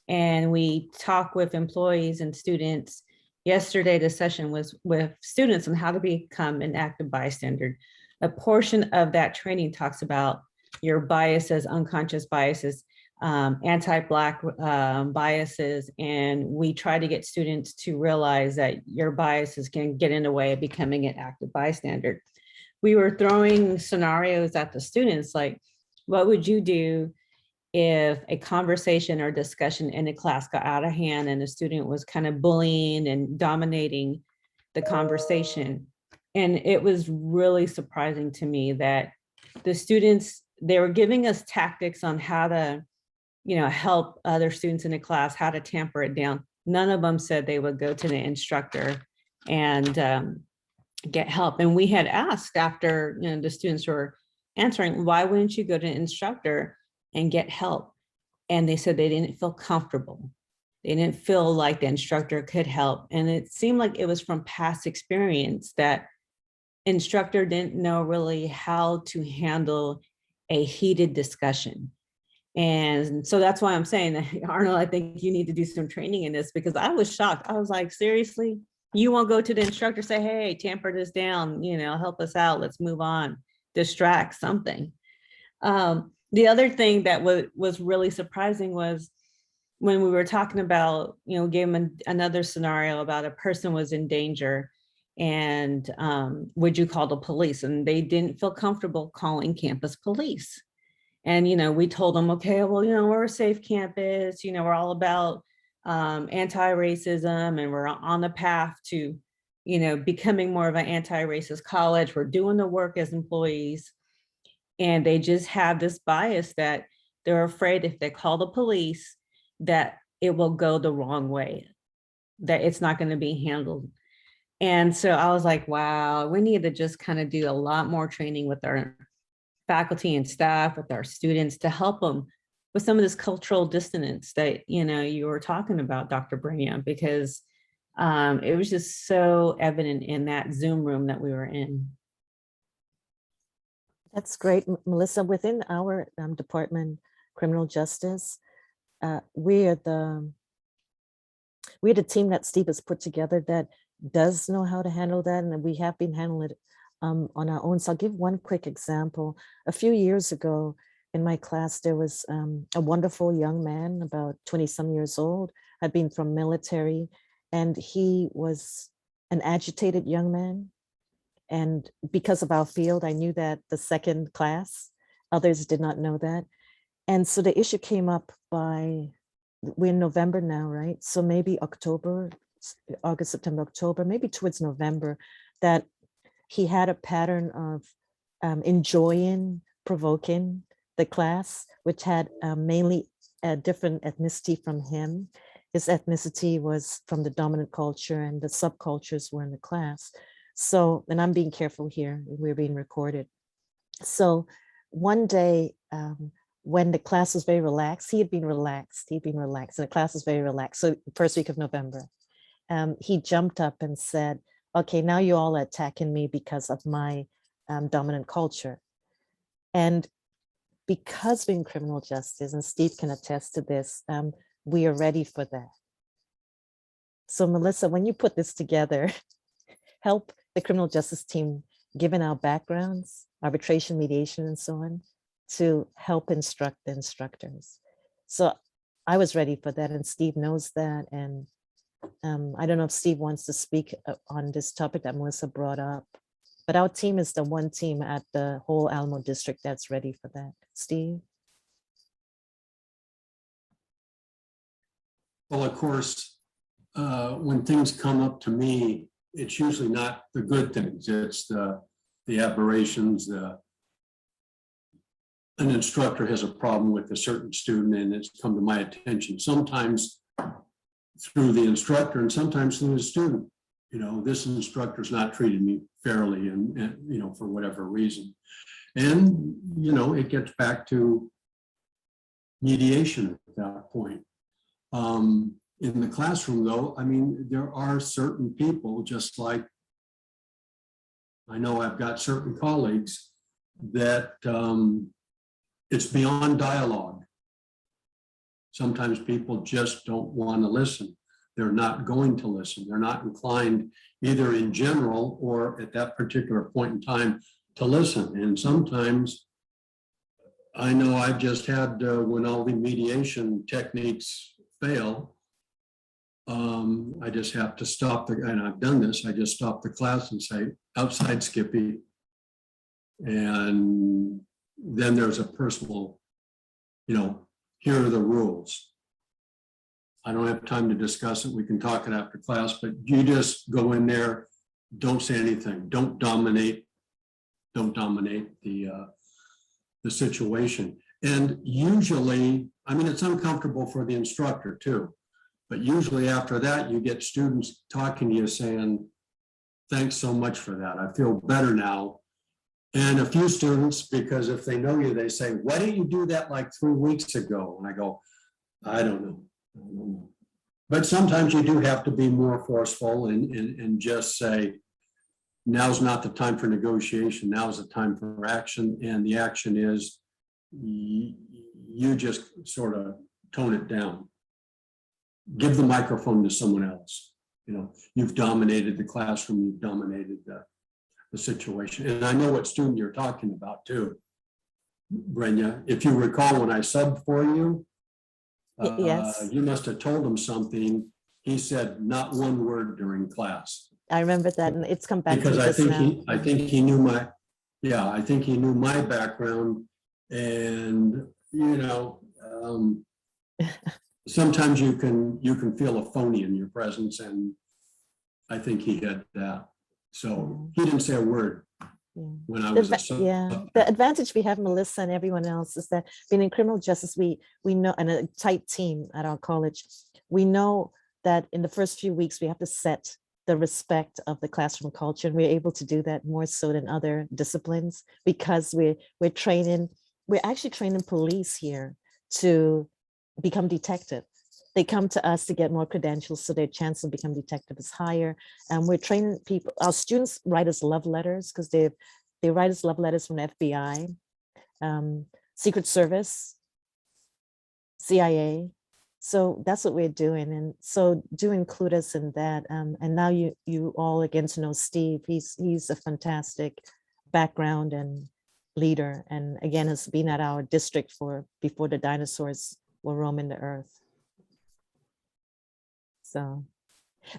and we talk with employees and students. Yesterday, the session was with students on how to become an active bystander. A portion of that training talks about your biases, unconscious biases, anti-Black biases, and we try to get students to realize that your biases can get in the way of becoming an active bystander. We were throwing scenarios at the students like, what would you do if a conversation or discussion in a class got out of hand and the student was kind of bullying and dominating the conversation? And it was really surprising to me that the students, they were giving us tactics on how to, you know, help other students in the class, how to tamper it down. None of them said they would go to the instructor and get help. And we had asked after, you know, the students were answering, why wouldn't you go to an instructor and get help? And they said they didn't feel comfortable. They didn't feel like the instructor could help. And it seemed like it was from past experience that instructor didn't know really how to handle a heated discussion. And so that's why I'm saying that, Arnold, I think you need to do some training in this, because I was shocked. I was like, seriously, You won't go to the instructor, say, hey, tamper this down, help us out, let's move on, distract something. The other thing that was really surprising was when we were talking about, gave them another scenario about a person was in danger and would you call the police? And they didn't feel comfortable calling campus police. And, we told them, okay, well, we're a safe campus, we're all about anti-racism, and we're on the path to, becoming more of an anti-racist college. We're doing the work as employees. And they just have this bias that they're afraid if they call the police, that it will go the wrong way, that it's not going to be handled. And so I was like, wow, we need to just kind of do a lot more training with our faculty and staff, with our students, to help them with some of this cultural dissonance that, you were talking about, Dr. Brania, because it was just so evident in that Zoom room that we were in. That's great, Melissa. Within our department, criminal justice, we are the team that Steve has put together that does know how to handle that, and we have been handling it on our own. So I'll give one quick example. A few years ago in my class, there was a wonderful young man, about 20-some years old, had been from military, and he was an agitated young man. And because of our field, I knew that the second class, others did not know that. And so the issue came up we're in November now, right? So maybe October, August, September, October, maybe towards November, that he had a pattern of enjoying provoking the class, which had mainly a different ethnicity from him. His ethnicity was from the dominant culture, and the subcultures were in the class. So, and I'm being careful here, we're being recorded. So one day, when the class was very relaxed, he'd been relaxed, and the class was very relaxed. So first week of November, he jumped up and said, okay, now you all are attacking me because of my dominant culture. And because we're in criminal justice, and Steve can attest to this, we are ready for that. So Melissa, when you put this together, help the criminal justice team, given our backgrounds, arbitration, mediation, and so on, to help instruct the instructors. So I was ready for that, and Steve knows that. And I don't know if Steve wants to speak on this topic that Melissa brought up, but our team is the one team at the whole Alamo district that's ready for that. Steve? Well, of course, when things come up to me, it's usually not the good things. It's the aberrations. An instructor has a problem with a certain student, and it's come to my attention, sometimes through the instructor and sometimes through the student. This instructor's not treating me fairly, and for whatever reason. And, it gets back to mediation at that point. In the classroom, though, there are certain people, just like I know I've got certain colleagues, that it's beyond dialogue. Sometimes people just don't want to listen. They're not going to listen. They're not inclined, either in general or at that particular point in time, to listen. And sometimes, I know I've just had, when all the mediation techniques fail, I just have to stop and I've done this, I just stop the class and say, outside, Skippy. And then there's a personal, here are the rules. I don't have time to discuss it. We can talk it after class, but you just go in there, don't say anything, don't dominate the situation. And usually, it's uncomfortable for the instructor too. But usually after that, you get students talking to you saying, thanks so much for that. I feel better now. And a few students, because if they know you, they say, why didn't you do that like 3 weeks ago? And I go, I don't know. But sometimes you do have to be more forceful and just say, now's not the time for negotiation. Now's the time for action. And the action is you just sort of tone it down. Give the microphone to someone else. you've dominated the classroom, you've dominated the situation. And I know what student you're talking about too, Brenda. If you recall, when I subbed for you, Yes, you must have told him something. He said not one word during class. I remember that, and it's come back to Because me just now. I think he knew my, I think he knew my background, and sometimes you can feel a phony in your presence, and I think he had that. So he didn't say a word Yeah. when I was The advantage we have, Melissa and everyone else, is that being in criminal justice, we know, and a tight team at our college, we know that in the first few weeks we have to set the respect of the classroom culture, and we're able to do that more so than other disciplines because we're actually training police here to become detective. They come to us to get more credentials, so their chance of becoming detective is higher. And we're training people. Our students write us love letters because they write us love letters from FBI, Secret Service, CIA. So that's what we're doing. And so do include us in that. And now you all are getting to know Steve. He's a fantastic background and leader. And again, has been at our district before the dinosaurs were roaming the earth. So,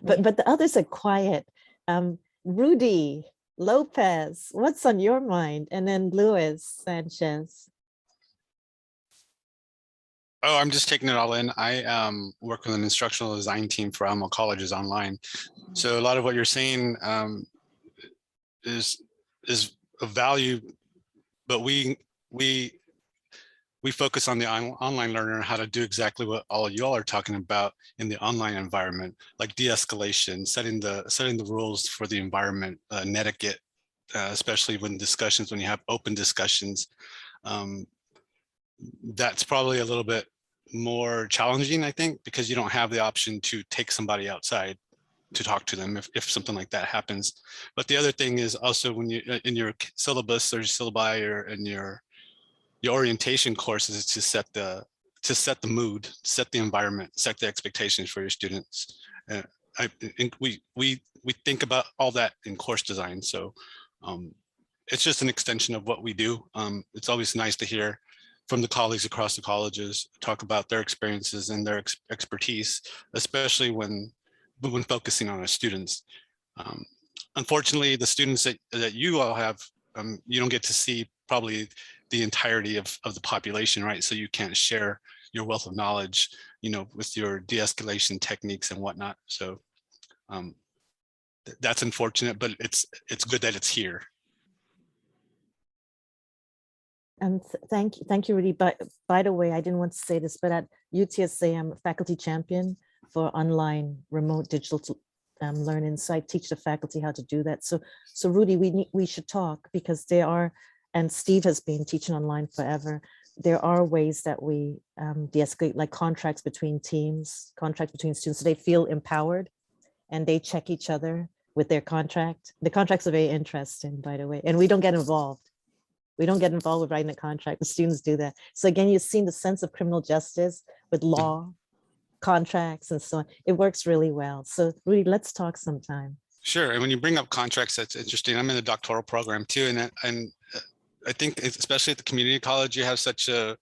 but the others are quiet. Rudy Lopez, what's on your mind? And then Luis Sanchez. Oh, I'm just taking it all in. I work with an instructional design team for Alamo Colleges online. So a lot of what you're saying is of value, but we focus on the online learner and how to do exactly what all of you all are talking about in the online environment, like de-escalation, setting the rules for the environment, etiquette, especially when you have open discussions. That's probably a little bit more challenging, I think, because you don't have the option to take somebody outside to talk to them if something like that happens. But the other thing is also when you in your syllabus or syllabi or in your orientation courses is to set the mood, set the environment, set the expectations for your students. I think we think about all that in course design. So it's just an extension of what we do. It's always nice to hear from the colleagues across the colleges talk about their experiences and their expertise, especially when focusing on our students. Unfortunately, the students that you all have, you don't get to see probably the entirety of the population, right? So you can't share your wealth of knowledge, with your de-escalation techniques and whatnot. So that's unfortunate, but it's good that it's here. Thank you, Rudy. But by the way, I didn't want to say this, but at UTSA, I'm a faculty champion for online remote digital learning. So I teach the faculty how to do that. So Rudy, we should talk because there are, and Steve has been teaching online forever. There are ways that we de-escalate, like contracts between teams, contracts between students, so they feel empowered and they check each other with their contract. The contracts are very interesting, by the way, and we don't get involved. We don't get involved with writing a contract. The students do that. So again, you've seen the sense of criminal justice with law, contracts, and so on. It works really well. So Rudy, let's talk sometime. Sure. And when you bring up contracts, that's interesting. I'm in the doctoral program too, and I think especially at the community college, you have such a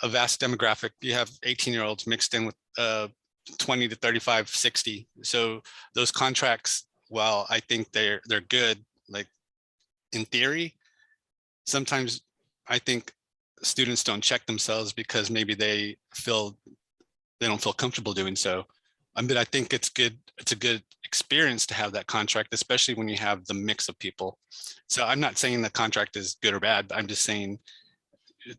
vast demographic. You have 18-year-olds mixed in with 20 to 35, 60. So those contracts, while I think they're good, like in theory, sometimes I think students don't check themselves because maybe they don't feel comfortable doing so. But I think it's good. It's a good experience to have that contract, especially when you have the mix of people. So I'm not saying the contract is good or bad, but I'm just saying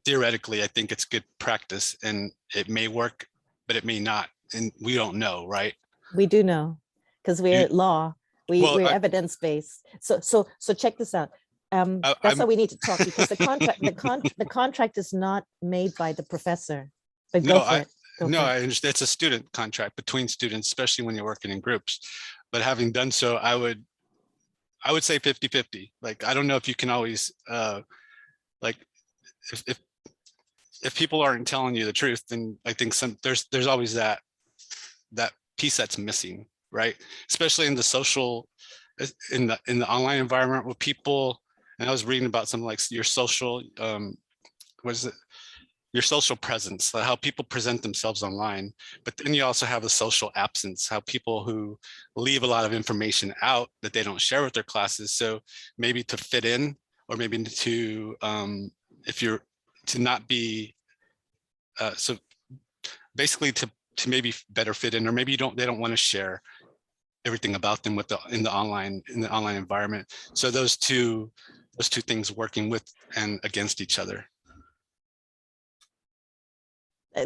theoretically, I think it's good practice and it may work, but it may not. And we don't know, right? We do know because we're at law. We're evidence-based. So check this out. That's why we need to talk because the contract is not made by the professor. But go for it. I understand it's a student contract between students, especially when you're working in groups. But having done so, I would say 50-50. Like, I don't know if you can always like if people aren't telling you the truth, then I think there's always that piece that's missing. right? Especially in the social, in the online environment with people. And I was reading about something like your social, what is it? Your social presence, like how people present themselves online. But then you also have a social absence, how people who leave a lot of information out that they don't share with their classes. So maybe to fit in, or maybe to, if you're to not be, so basically to maybe better fit in, or maybe they don't want to share everything about them with in the online environment. So those two things working with and against each other.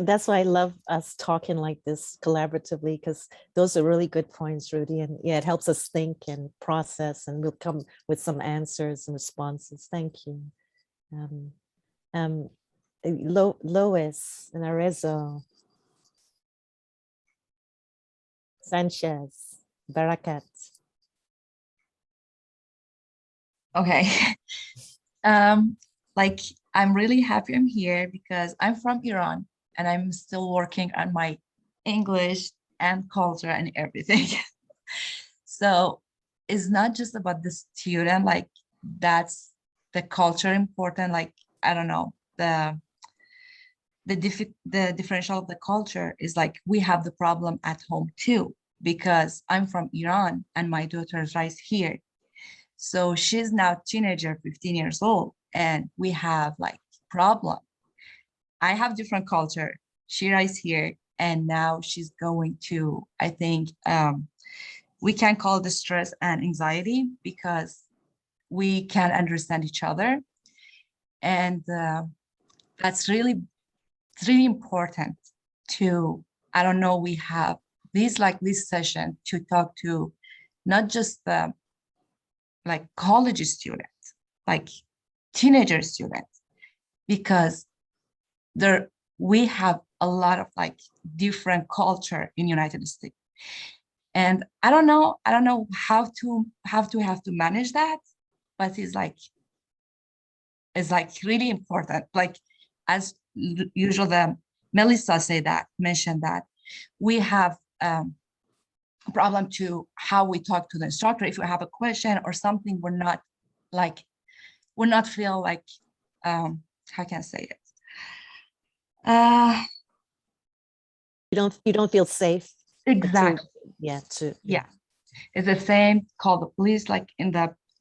That's why I love us talking like this collaboratively, because those are really good points, Rudy. And yeah, it helps us think and process, and we'll come with some answers and responses. Thank you. Lois and Arezzo, Sanchez, Barakat. Okay. Like, I'm really happy I'm here because I'm from Iran and I'm still working on my English and culture and everything. So it's not just about the student, like that's the culture important. Like, I don't know, the differential of the culture is like we have the problem at home too, because I'm from Iran and my daughter is raised here. So she's now teenager, 15 years old, and we have like problem. I have different culture. She raised here, and now she's going to, I think, we can call this stress and anxiety because we can understand each other. And that's really, it's really important to, I don't know, we have this session to talk to not just the like college students, like teenager students, because we have a lot of like different culture in United States. And I don't know how to manage that, but it's like really important. Like as usual, Melissa mentioned that we have problem to how we talk to the instructor. If we have a question or something, we're not feel like, how can I say it? You don't feel safe. Exactly. Yeah. It's the same, call the police, like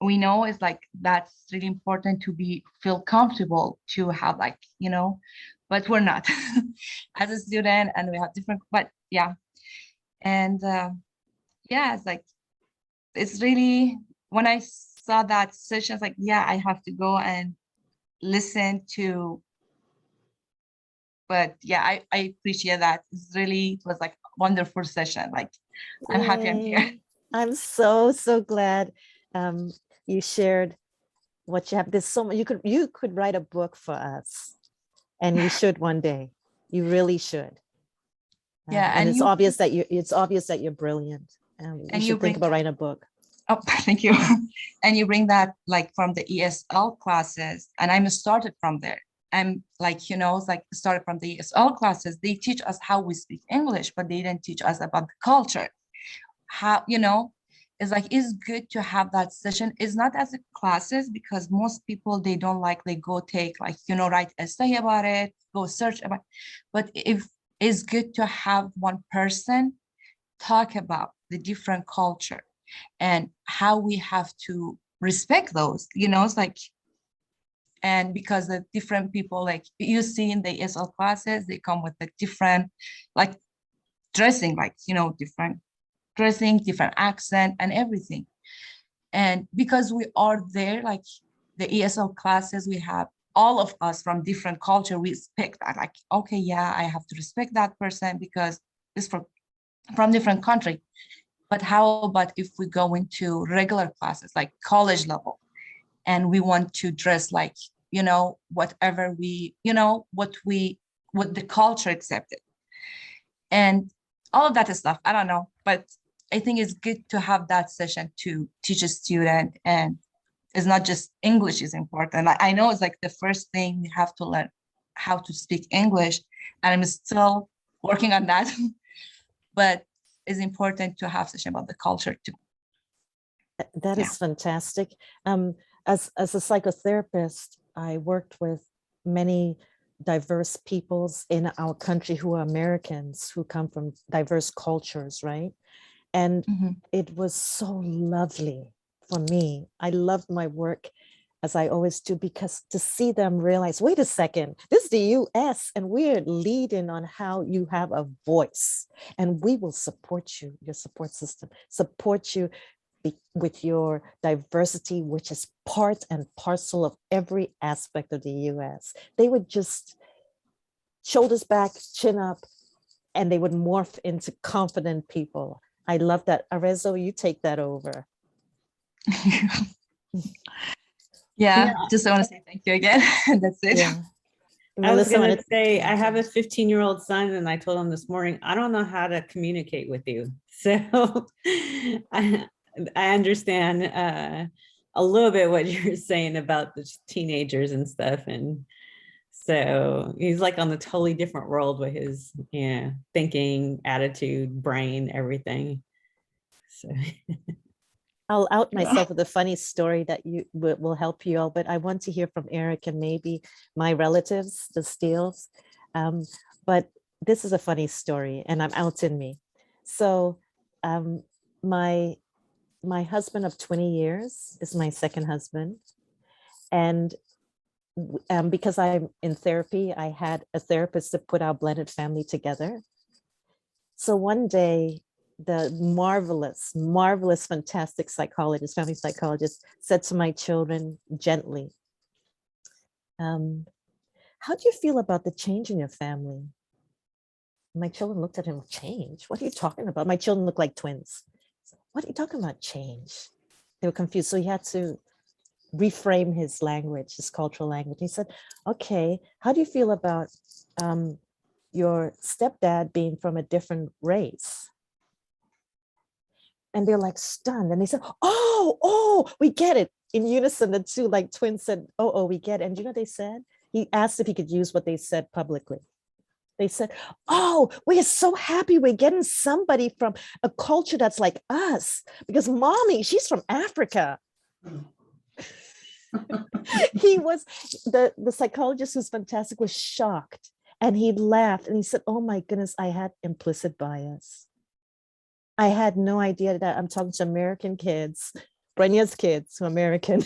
we know it's like, that's really important to feel comfortable to have like, but we're not as a student, and we have different, but yeah. And yeah, it's like, it's really, when I saw that session, it's like, yeah, I have to go and listen to, but yeah, I appreciate that. It was like a wonderful session. Like, I'm happy I'm here. I'm so glad you shared what you have. There's so much, you could write a book for us, and you should one day. You really should. Yeah, and it's obvious that you're brilliant. You should think about writing a book. Oh, thank you. And you bring that like from the ESL classes, and I'm started from there. I'm like, it's like started from the ESL classes. They teach us how we speak English, but they didn't teach us about the culture. How, it's like, it's good to have that session. It's not as a classes, because most people, they don't like, they go take like, write essay about it, go search about, but if it's good to have one person talk about the different culture and how we have to respect those, it's like, and because the different people, like you see in the ESL classes, they come with the different, like dressing, like, different dressing, different accent and everything. And because we are there, like the ESL classes, we have all of us from different culture, we respect that, like, okay, yeah, I have to respect that person because it's from different country. But how about if we go into regular classes, like college level, and we want to dress like, whatever we, what the culture accepted, and all of that stuff. I don't know, but I think it's good to have that session to teach a student. And it's not just English is important. I know it's like the first thing we have to learn how to speak English, and I'm still working on that. But it's important to have session about the culture too. That is fantastic. As a psychotherapist, I worked with many diverse peoples in our country who are Americans, who come from diverse cultures, right? And it was so lovely for me. I loved my work, as I always do, because to see them realize, wait a second, this is the US and we're leading on how you have a voice, and we will support you, your support system, support you with your diversity, which is part and parcel of every aspect of the US. They would just shoulders back, chin up, and they would morph into confident people. I love that. Arezzo, you take that over. Yeah, just want to say thank you again. That's it. Yeah. I was Melissa, going to say, I have a 15-year-old son, and I told him this morning, I don't know how to communicate with you. So I understand a little bit what you're saying about the teenagers and stuff. And so he's like on a totally different world with his thinking, attitude, brain, everything. So I'll out myself with a funny story that will help you all, but I want to hear from Eric and maybe my relatives, the Steels. But this is a funny story, and I'm out in me. So my husband of 20 years is my second husband. And because I'm in therapy, I had a therapist to put our blended family together. So one day, the marvelous, fantastic psychologist, family psychologist, said to my children gently, how do you feel about the change in your family? My children looked at him, change? What are you talking about? My children look like twins. What are you talking about, change? They were confused. So he had to reframe his language, his cultural language. He said, okay, how do you feel about your stepdad being from a different race? And they're like stunned. And they said, oh, we get it. In unison, the two like twins said, oh, we get it. And you know what they said? He asked if he could use what they said publicly. They said, oh, we are so happy we're getting somebody from a culture that's like us, because mommy, she's from Africa. He was, the psychologist who's fantastic was shocked, and he laughed and he said, oh my goodness, I had implicit bias. I had no idea that I'm talking to American kids, Brenya's kids who are American,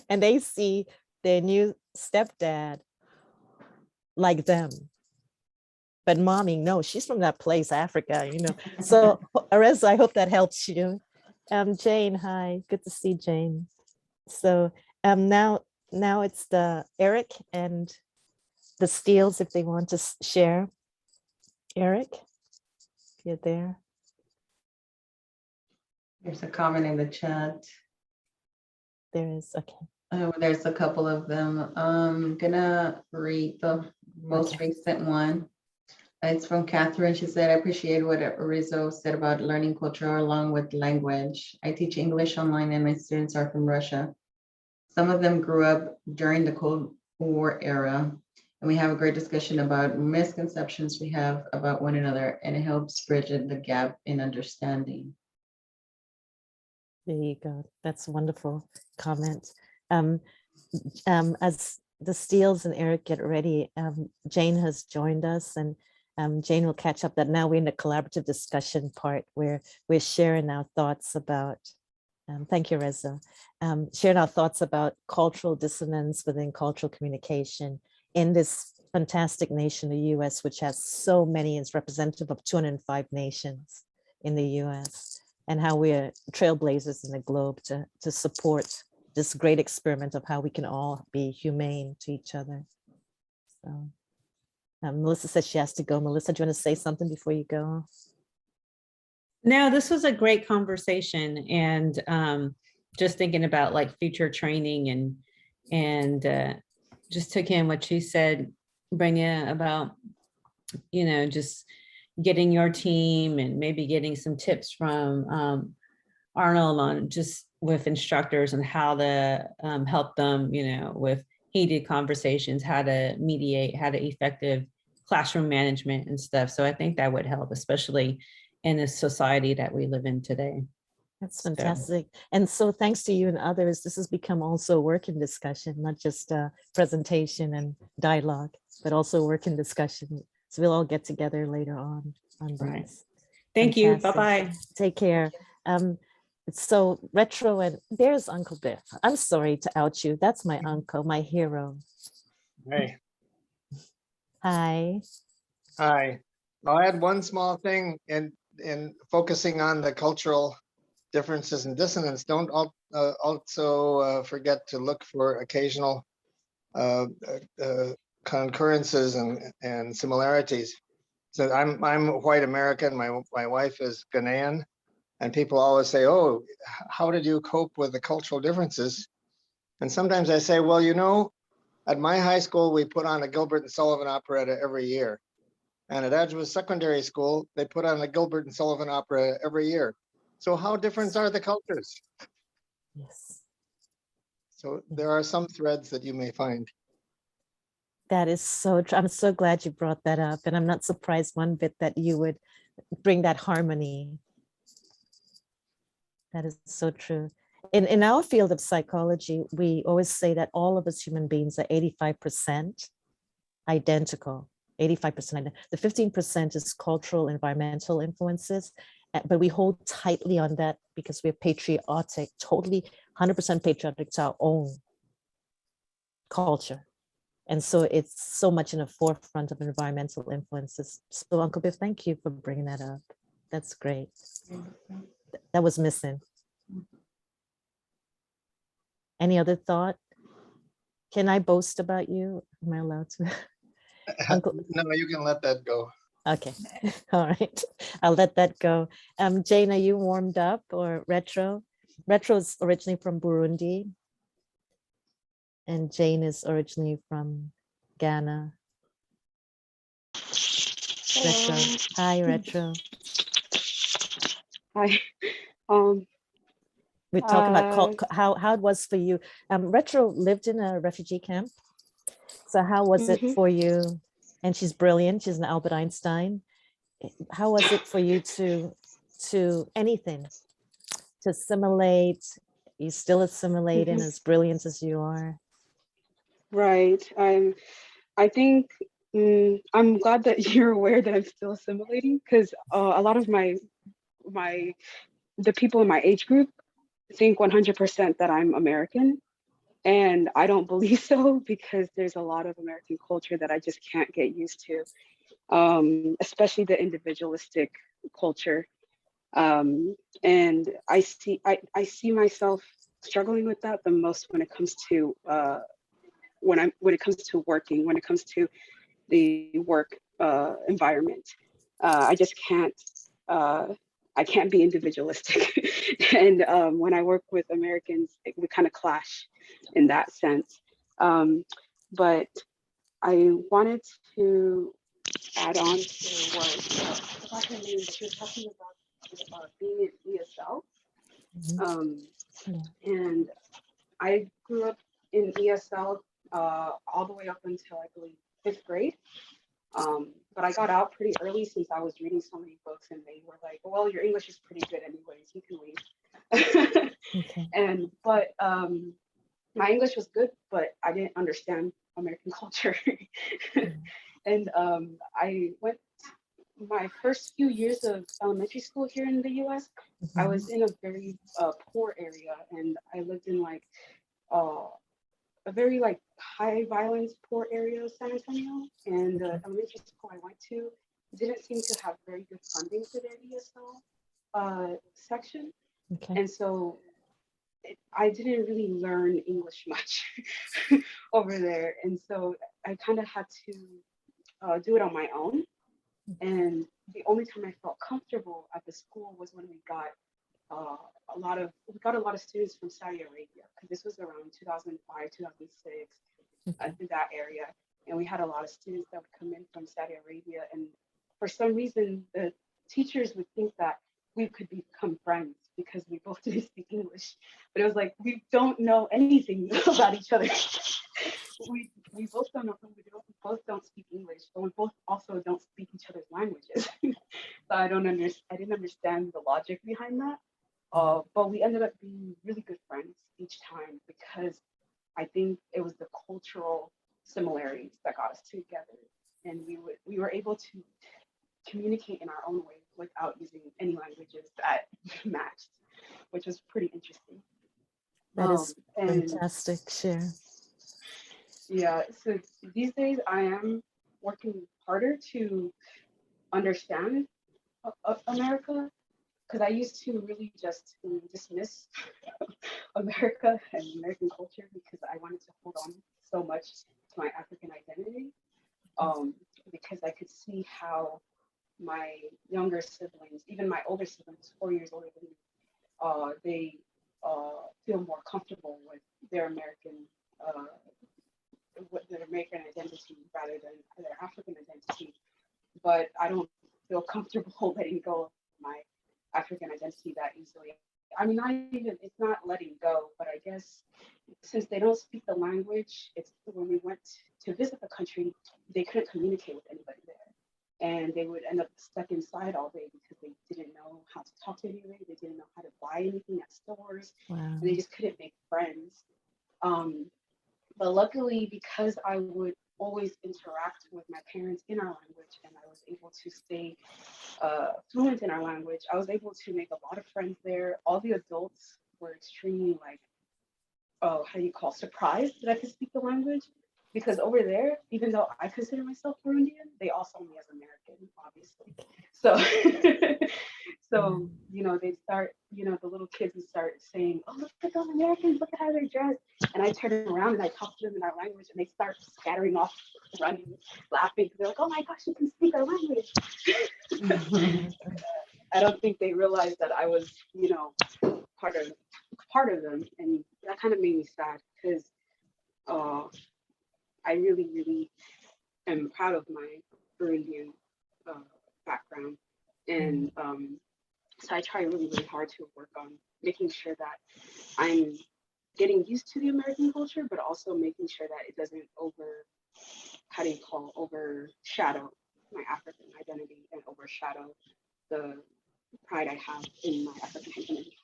and they see their new stepdad like them. But mommy, no, she's from that place, Africa, you know. So Arezzo, I hope that helps you. Jane, hi, good to see Jane. So now it's the Eric and the Steels, if they want to share. Eric, if you're there. There's a comment in the chat. There is, okay. Oh, there's a couple of them. I'm gonna read the most recent one. It's from Catherine. She said, I appreciate what Rizzo said about learning culture along with language. I teach English online and my students are from Russia. Some of them grew up during the Cold War era, and we have a great discussion about misconceptions we have about one another, and it helps bridge the gap in understanding. There you go. That's a wonderful comment. As the Steels and Eric get ready, Jane has joined us, and Jane will catch up that now we're in the collaborative discussion part where we're sharing our thoughts about, thank you, Reza, sharing our thoughts about cultural dissonance within cultural communication in this fantastic nation, the US, which has so many, is representative of 205 nations in the US, and how we're trailblazers in the globe to support this great experiment of how we can all be humane to each other. So Melissa says she has to go. Melissa, do you want to say something before you go? No, this was a great conversation, and just thinking about like future training and just took in what she said, Brenya, about, you know, just getting your team and maybe getting some tips from Arnold on just with instructors and how to help them, you know, with heated conversations, how to mediate, how to effective classroom management and stuff. So I think that would help, especially in a society that we live in today. That's So- fantastic. And so thanks to you and others, this has become also a working discussion, not just a presentation and dialogue, but also working discussion. So we'll all get together later on Right. these. Thank you. Fantastic. Bye-bye. Take care. So Retro, and there's Uncle Biff. I'm sorry to out you. That's my uncle, my hero. Hey, Hi. hi. I'll add one small thing in focusing on the cultural differences and dissonance. Don't also forget to look for occasional concurrences and similarities. So I'm white American. My wife is Ghanaian, and people always say, "Oh, how did you cope with the cultural differences?" And sometimes I say, "Well, you know, at my high school, we put on a Gilbert and Sullivan operetta every year. And at Edgewood Secondary School, they put on a Gilbert and Sullivan opera every year. So how different are the cultures?" Yes. So there are some threads that you may find. That is so true. I'm so glad you brought that up. And I'm not surprised one bit that you would bring that harmony. That is so true. In our field of psychology, we always say that all of us human beings are 85% identical, 85%. The 15% is cultural, environmental influences, but we hold tightly on that because we're patriotic, totally 100% patriotic to our own culture. And so it's so much in the forefront of environmental influences. So Uncle Biff, thank you for bringing that up. That's great. That was missing. Any other thought? Can I boast about you? Am I allowed to? Uncle, No, you can let that go. okay, all right. I'll let that go. Jane, are you warmed up or Retro? Retro is originally from Burundi. And Jane is originally from Ghana. Retro. Hi, Retro. Hi. We're talking about how it was for you. Retro lived in a refugee camp. So how was it for you? And she's brilliant. She's an Albert Einstein. How was it for you to anything, to assimilate? You still assimilating as brilliant as you are. Right. I think I'm glad that you're aware that I'm still assimilating, because a lot of the people in my age group think 100% that I'm American. And I don't believe so, because there's a lot of American culture that I just can't get used to, especially the individualistic culture. And I see myself struggling with that the most when it comes to when it comes to working, when it comes to the work environment. I just can't. I can't be individualistic. And when I work with Americans, we kind of clash in that sense. But I wanted to add on to what she was talking about being in ESL. And I grew up in ESL all the way up until, I believe, 5th grade. But I got out pretty early since I was reading so many books, and they were like, well, your English is pretty good anyways, you can leave. Okay. But my English was good, but I didn't understand American culture. And I went my first few years of elementary school here in the US, I was in a very poor area, and I lived in like a very like high violence poor area of San Antonio. And the elementary school I went to didn't seem to have very good funding for their ESL section. Okay. And so I didn't really learn English much over there. And so I kind of had to do it on my own. And the only time I felt comfortable at the school was when we got a lot of students from Saudi Arabia, because this was around 2005, 2006, in that area. And we had a lot of students that would come in from Saudi Arabia. And for some reason, the teachers would think that we could become friends because we both didn't speak English. But it was like, we don't know anything about each other. we both don't know, we both don't speak English, but we both also don't speak each other's languages. I didn't understand the logic behind that. But we ended up being really good friends each time because I think it was the cultural similarities that got us together, and we were able to communicate in our own way without using any languages that matched, which was pretty interesting. That is And fantastic, share. yeah, so these days I am working harder to understand America, because I used to really just dismiss America and American culture because I wanted to hold on so much to my African identity, because I could see how my younger siblings, even my older siblings, 4 years older than me, they feel more comfortable uh, with their American identity rather than their African identity. But I don't feel comfortable letting go of my African identity that easily. I mean, not even, it's not letting go, but I guess since they don't speak the language, it's when we went to visit the country, they couldn't communicate with anybody there. And they would end up stuck inside all day because they didn't know how to talk to anybody. They didn't know how to buy anything at stores. Wow. And they just couldn't make friends. But luckily, because I would always interact with my parents in our language and I was able to stay fluent in our language, I was able to make a lot of friends there. All the adults were extremely surprised that I could speak the language. Because over there, even though I consider myself Burundian, they all saw me as American, obviously. So, they'd start, the little kids would start saying, "Oh, look at those Americans, look at how they dress." And I turn around and I talk to them in our language and they start scattering off, running, laughing. They're like, "Oh my gosh, you can speak our language." I don't think they realized that I was, part of them. And that kind of made me sad because I really, really am proud of my Burundian background. And so I try really, really hard to work on making sure that I'm getting used to the American culture, but also making sure that it doesn't overshadow my African identity and overshadow the pride I have in my African identity.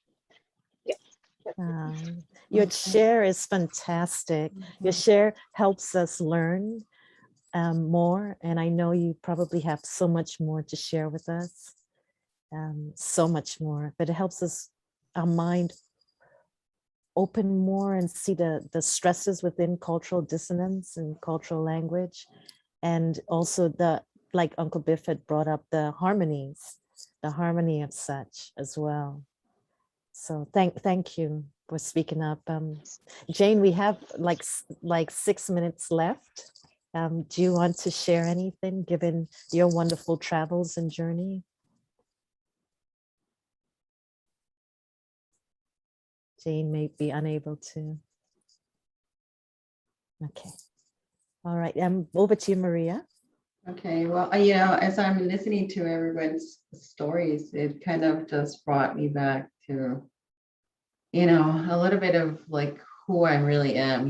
Your share is fantastic. Your share helps us learn more. And I know you probably have so much more to share with us. So much more, but it helps us, our mind open more and see the stresses within cultural dissonance and cultural language. And also like Uncle Biff had brought up, the harmony of such as well. So thank you for speaking up. Jane, we have like 6 minutes left. Do you want to share anything given your wonderful travels and journey? Jane may be unable to. Okay. All right. Over to you, Maria. Okay, well, as I'm listening to everyone's stories, it kind of just brought me back to, a little bit of like who I really am,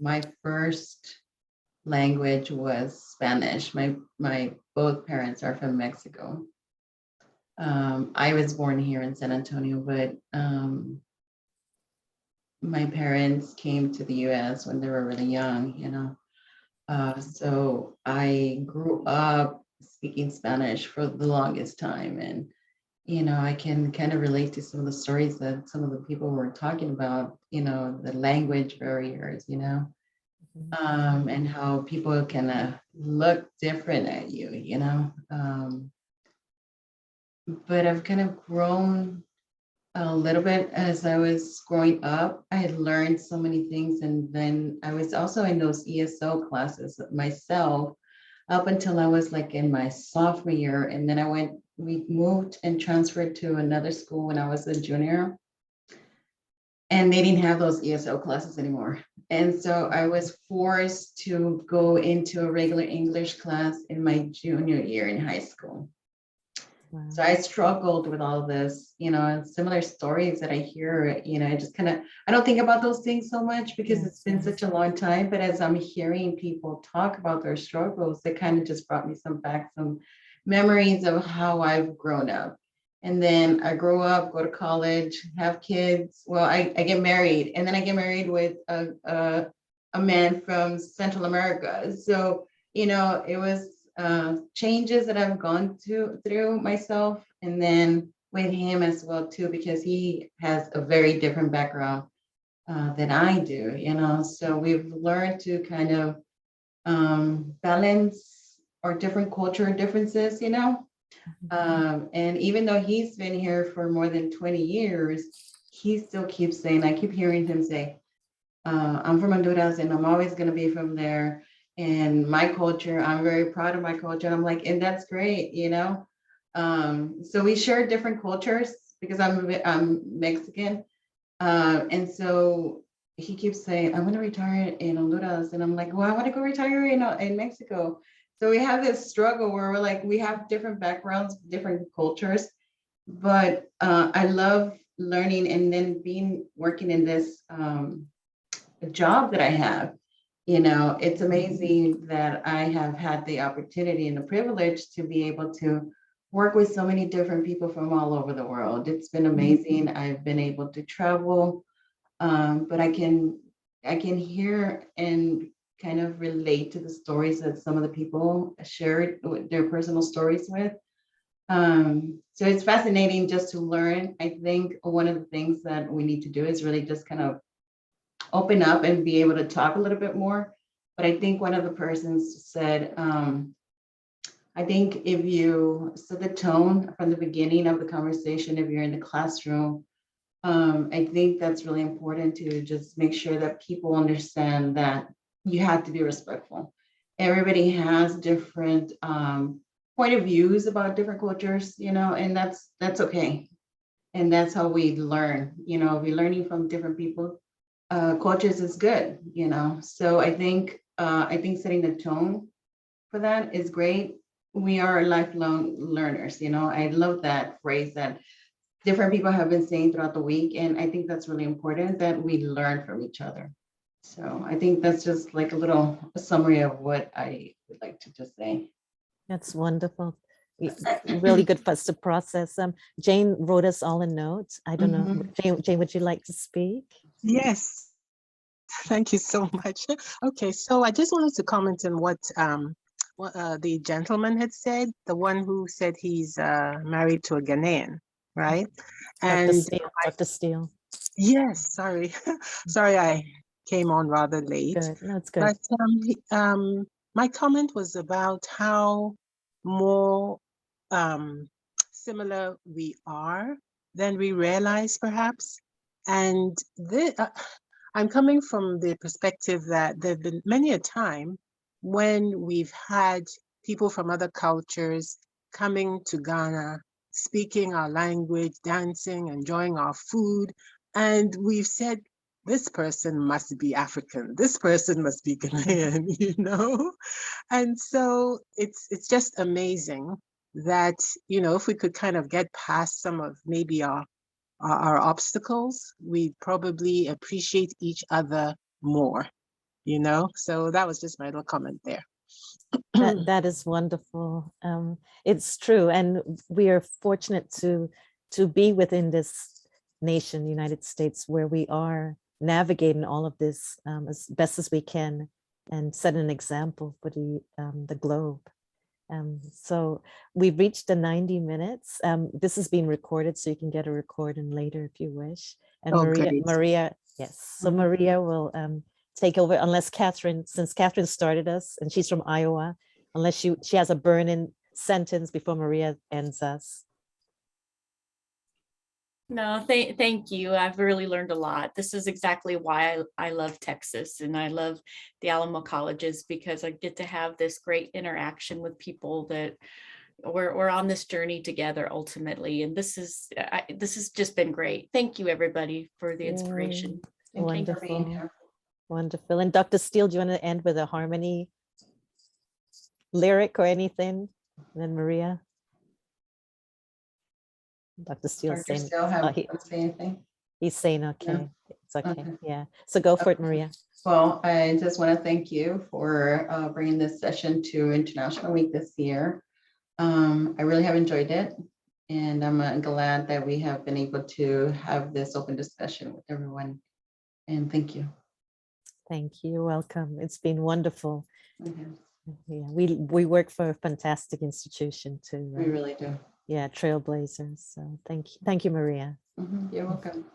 my first language was Spanish. My both parents are from Mexico. I was born here in San Antonio, but my parents came to the US when they were really young, so I grew up speaking Spanish for the longest time. And, I can kind of relate to some of the stories that some of the people were talking about, the language barriers, and how people can look different at you, but I've kind of grown a little bit as I was growing up. I had learned so many things, and then I was also in those ESL classes myself up until I was like in my sophomore year, and then we moved and transferred to another school when I was a junior, and they didn't have those ESL classes anymore. And so I was forced to go into a regular English class in my junior year in high school. Wow. So I struggled with all this, and similar stories that I hear, I just I don't think about those things so much because it's been such a long time. But as I'm hearing people talk about their struggles, it kind of just brought me some memories of how I've grown up. And then I grow up, go to college, have kids. Well, I get married, and then I get married with a man from Central America. So, you know, it was changes that I've gone through myself, and then with him as well too, because he has a very different background than I do, you know. So we've learned to kind of balance our different cultural differences, you know. And even though he's been here for more than 20 years, he still keeps saying, I keep hearing him say, I'm from Honduras and I'm always going to be from there. And my culture, I'm very proud of my culture. And I'm like, and that's great, you know? So we share different cultures because I'm Mexican. And so he keeps saying, I'm going to retire in Honduras. And I'm like, well, I want to go retire in Mexico. So we have this struggle where we're like, we have different backgrounds, different cultures, but I love learning and then working in this job that I have. You know, it's amazing that I have had the opportunity and the privilege to be able to work with so many different people from all over the world. It's been amazing. I've been able to travel, but I can hear and kind of relate to the stories that some of the people shared their personal stories with. So it's fascinating just to learn. I think one of the things that we need to do is really just kind of open up and be able to talk a little bit more. But I think one of the persons said, I think if you set the tone from the beginning of the conversation, if you're in the classroom, I think that's really important to just make sure that people understand that you have to be respectful. Everybody has different point of views about different cultures, you know, and that's okay. And that's how we learn, you know, we're learning from different people. Cultures is good, you know. So I think setting the tone for that is great. We are lifelong learners, you know. I love that phrase that different people have been saying throughout the week. And I think that's really important that we learn from each other. So I think that's just like a summary of what I would like to just say. That's wonderful. Really good for us to process. Jane wrote us all a note. I don't know. Jane, would you like to speak? Yes. Thank you so much. Okay, so I just wanted to comment on what the gentleman had said, the one who said he's married to a Ghanaian, right? And Dr. Steele. Yes, sorry. Sorry, I came on rather late. Good. No, it's good. But my comment was about how more similar we are than we realize, perhaps. And I'm coming from the perspective that there have been many a time when we've had people from other cultures coming to Ghana, speaking our language, dancing, enjoying our food. And we've said, this person must be African, this person must be Ghanaian, you know? And so it's just amazing that, you know, if we could kind of get past some of maybe our obstacles, we probably appreciate each other more, you know? So that was just my little comment there. That is wonderful. It's true. And we are fortunate to be within this nation, United States, where we are navigating all of this as best as we can and set an example for the globe. So we've reached the 90 minutes. This is being recorded, so you can get a recording later if you wish. And Maria, yes. So Maria will take over unless since Catherine started us and she's from Iowa, unless she has a burning sentence before Maria ends us. No, thank you. I've really learned a lot. This is exactly why I love Texas and I love the Alamo colleges, because I get to have this great interaction with people that we're on this journey together ultimately. And this has just been great. Thank you, everybody, for the inspiration. Wonderful. Wonderful. And Dr. Steele, do you want to end with a harmony lyric or anything? And then Maria. Dr. Steele saying, say anything? He's saying, okay, no. It's okay. Yeah. So go for it, Maria. Well, I just want to thank you for bringing this session to International Week this year. I really have enjoyed it. And I'm glad that we have been able to have this open discussion with everyone. And thank you. Thank you. You're welcome. It's been wonderful. Okay. Yeah, we work for a fantastic institution too. We Right? really do. Yeah, trailblazers. So thank you, Maria. You're welcome.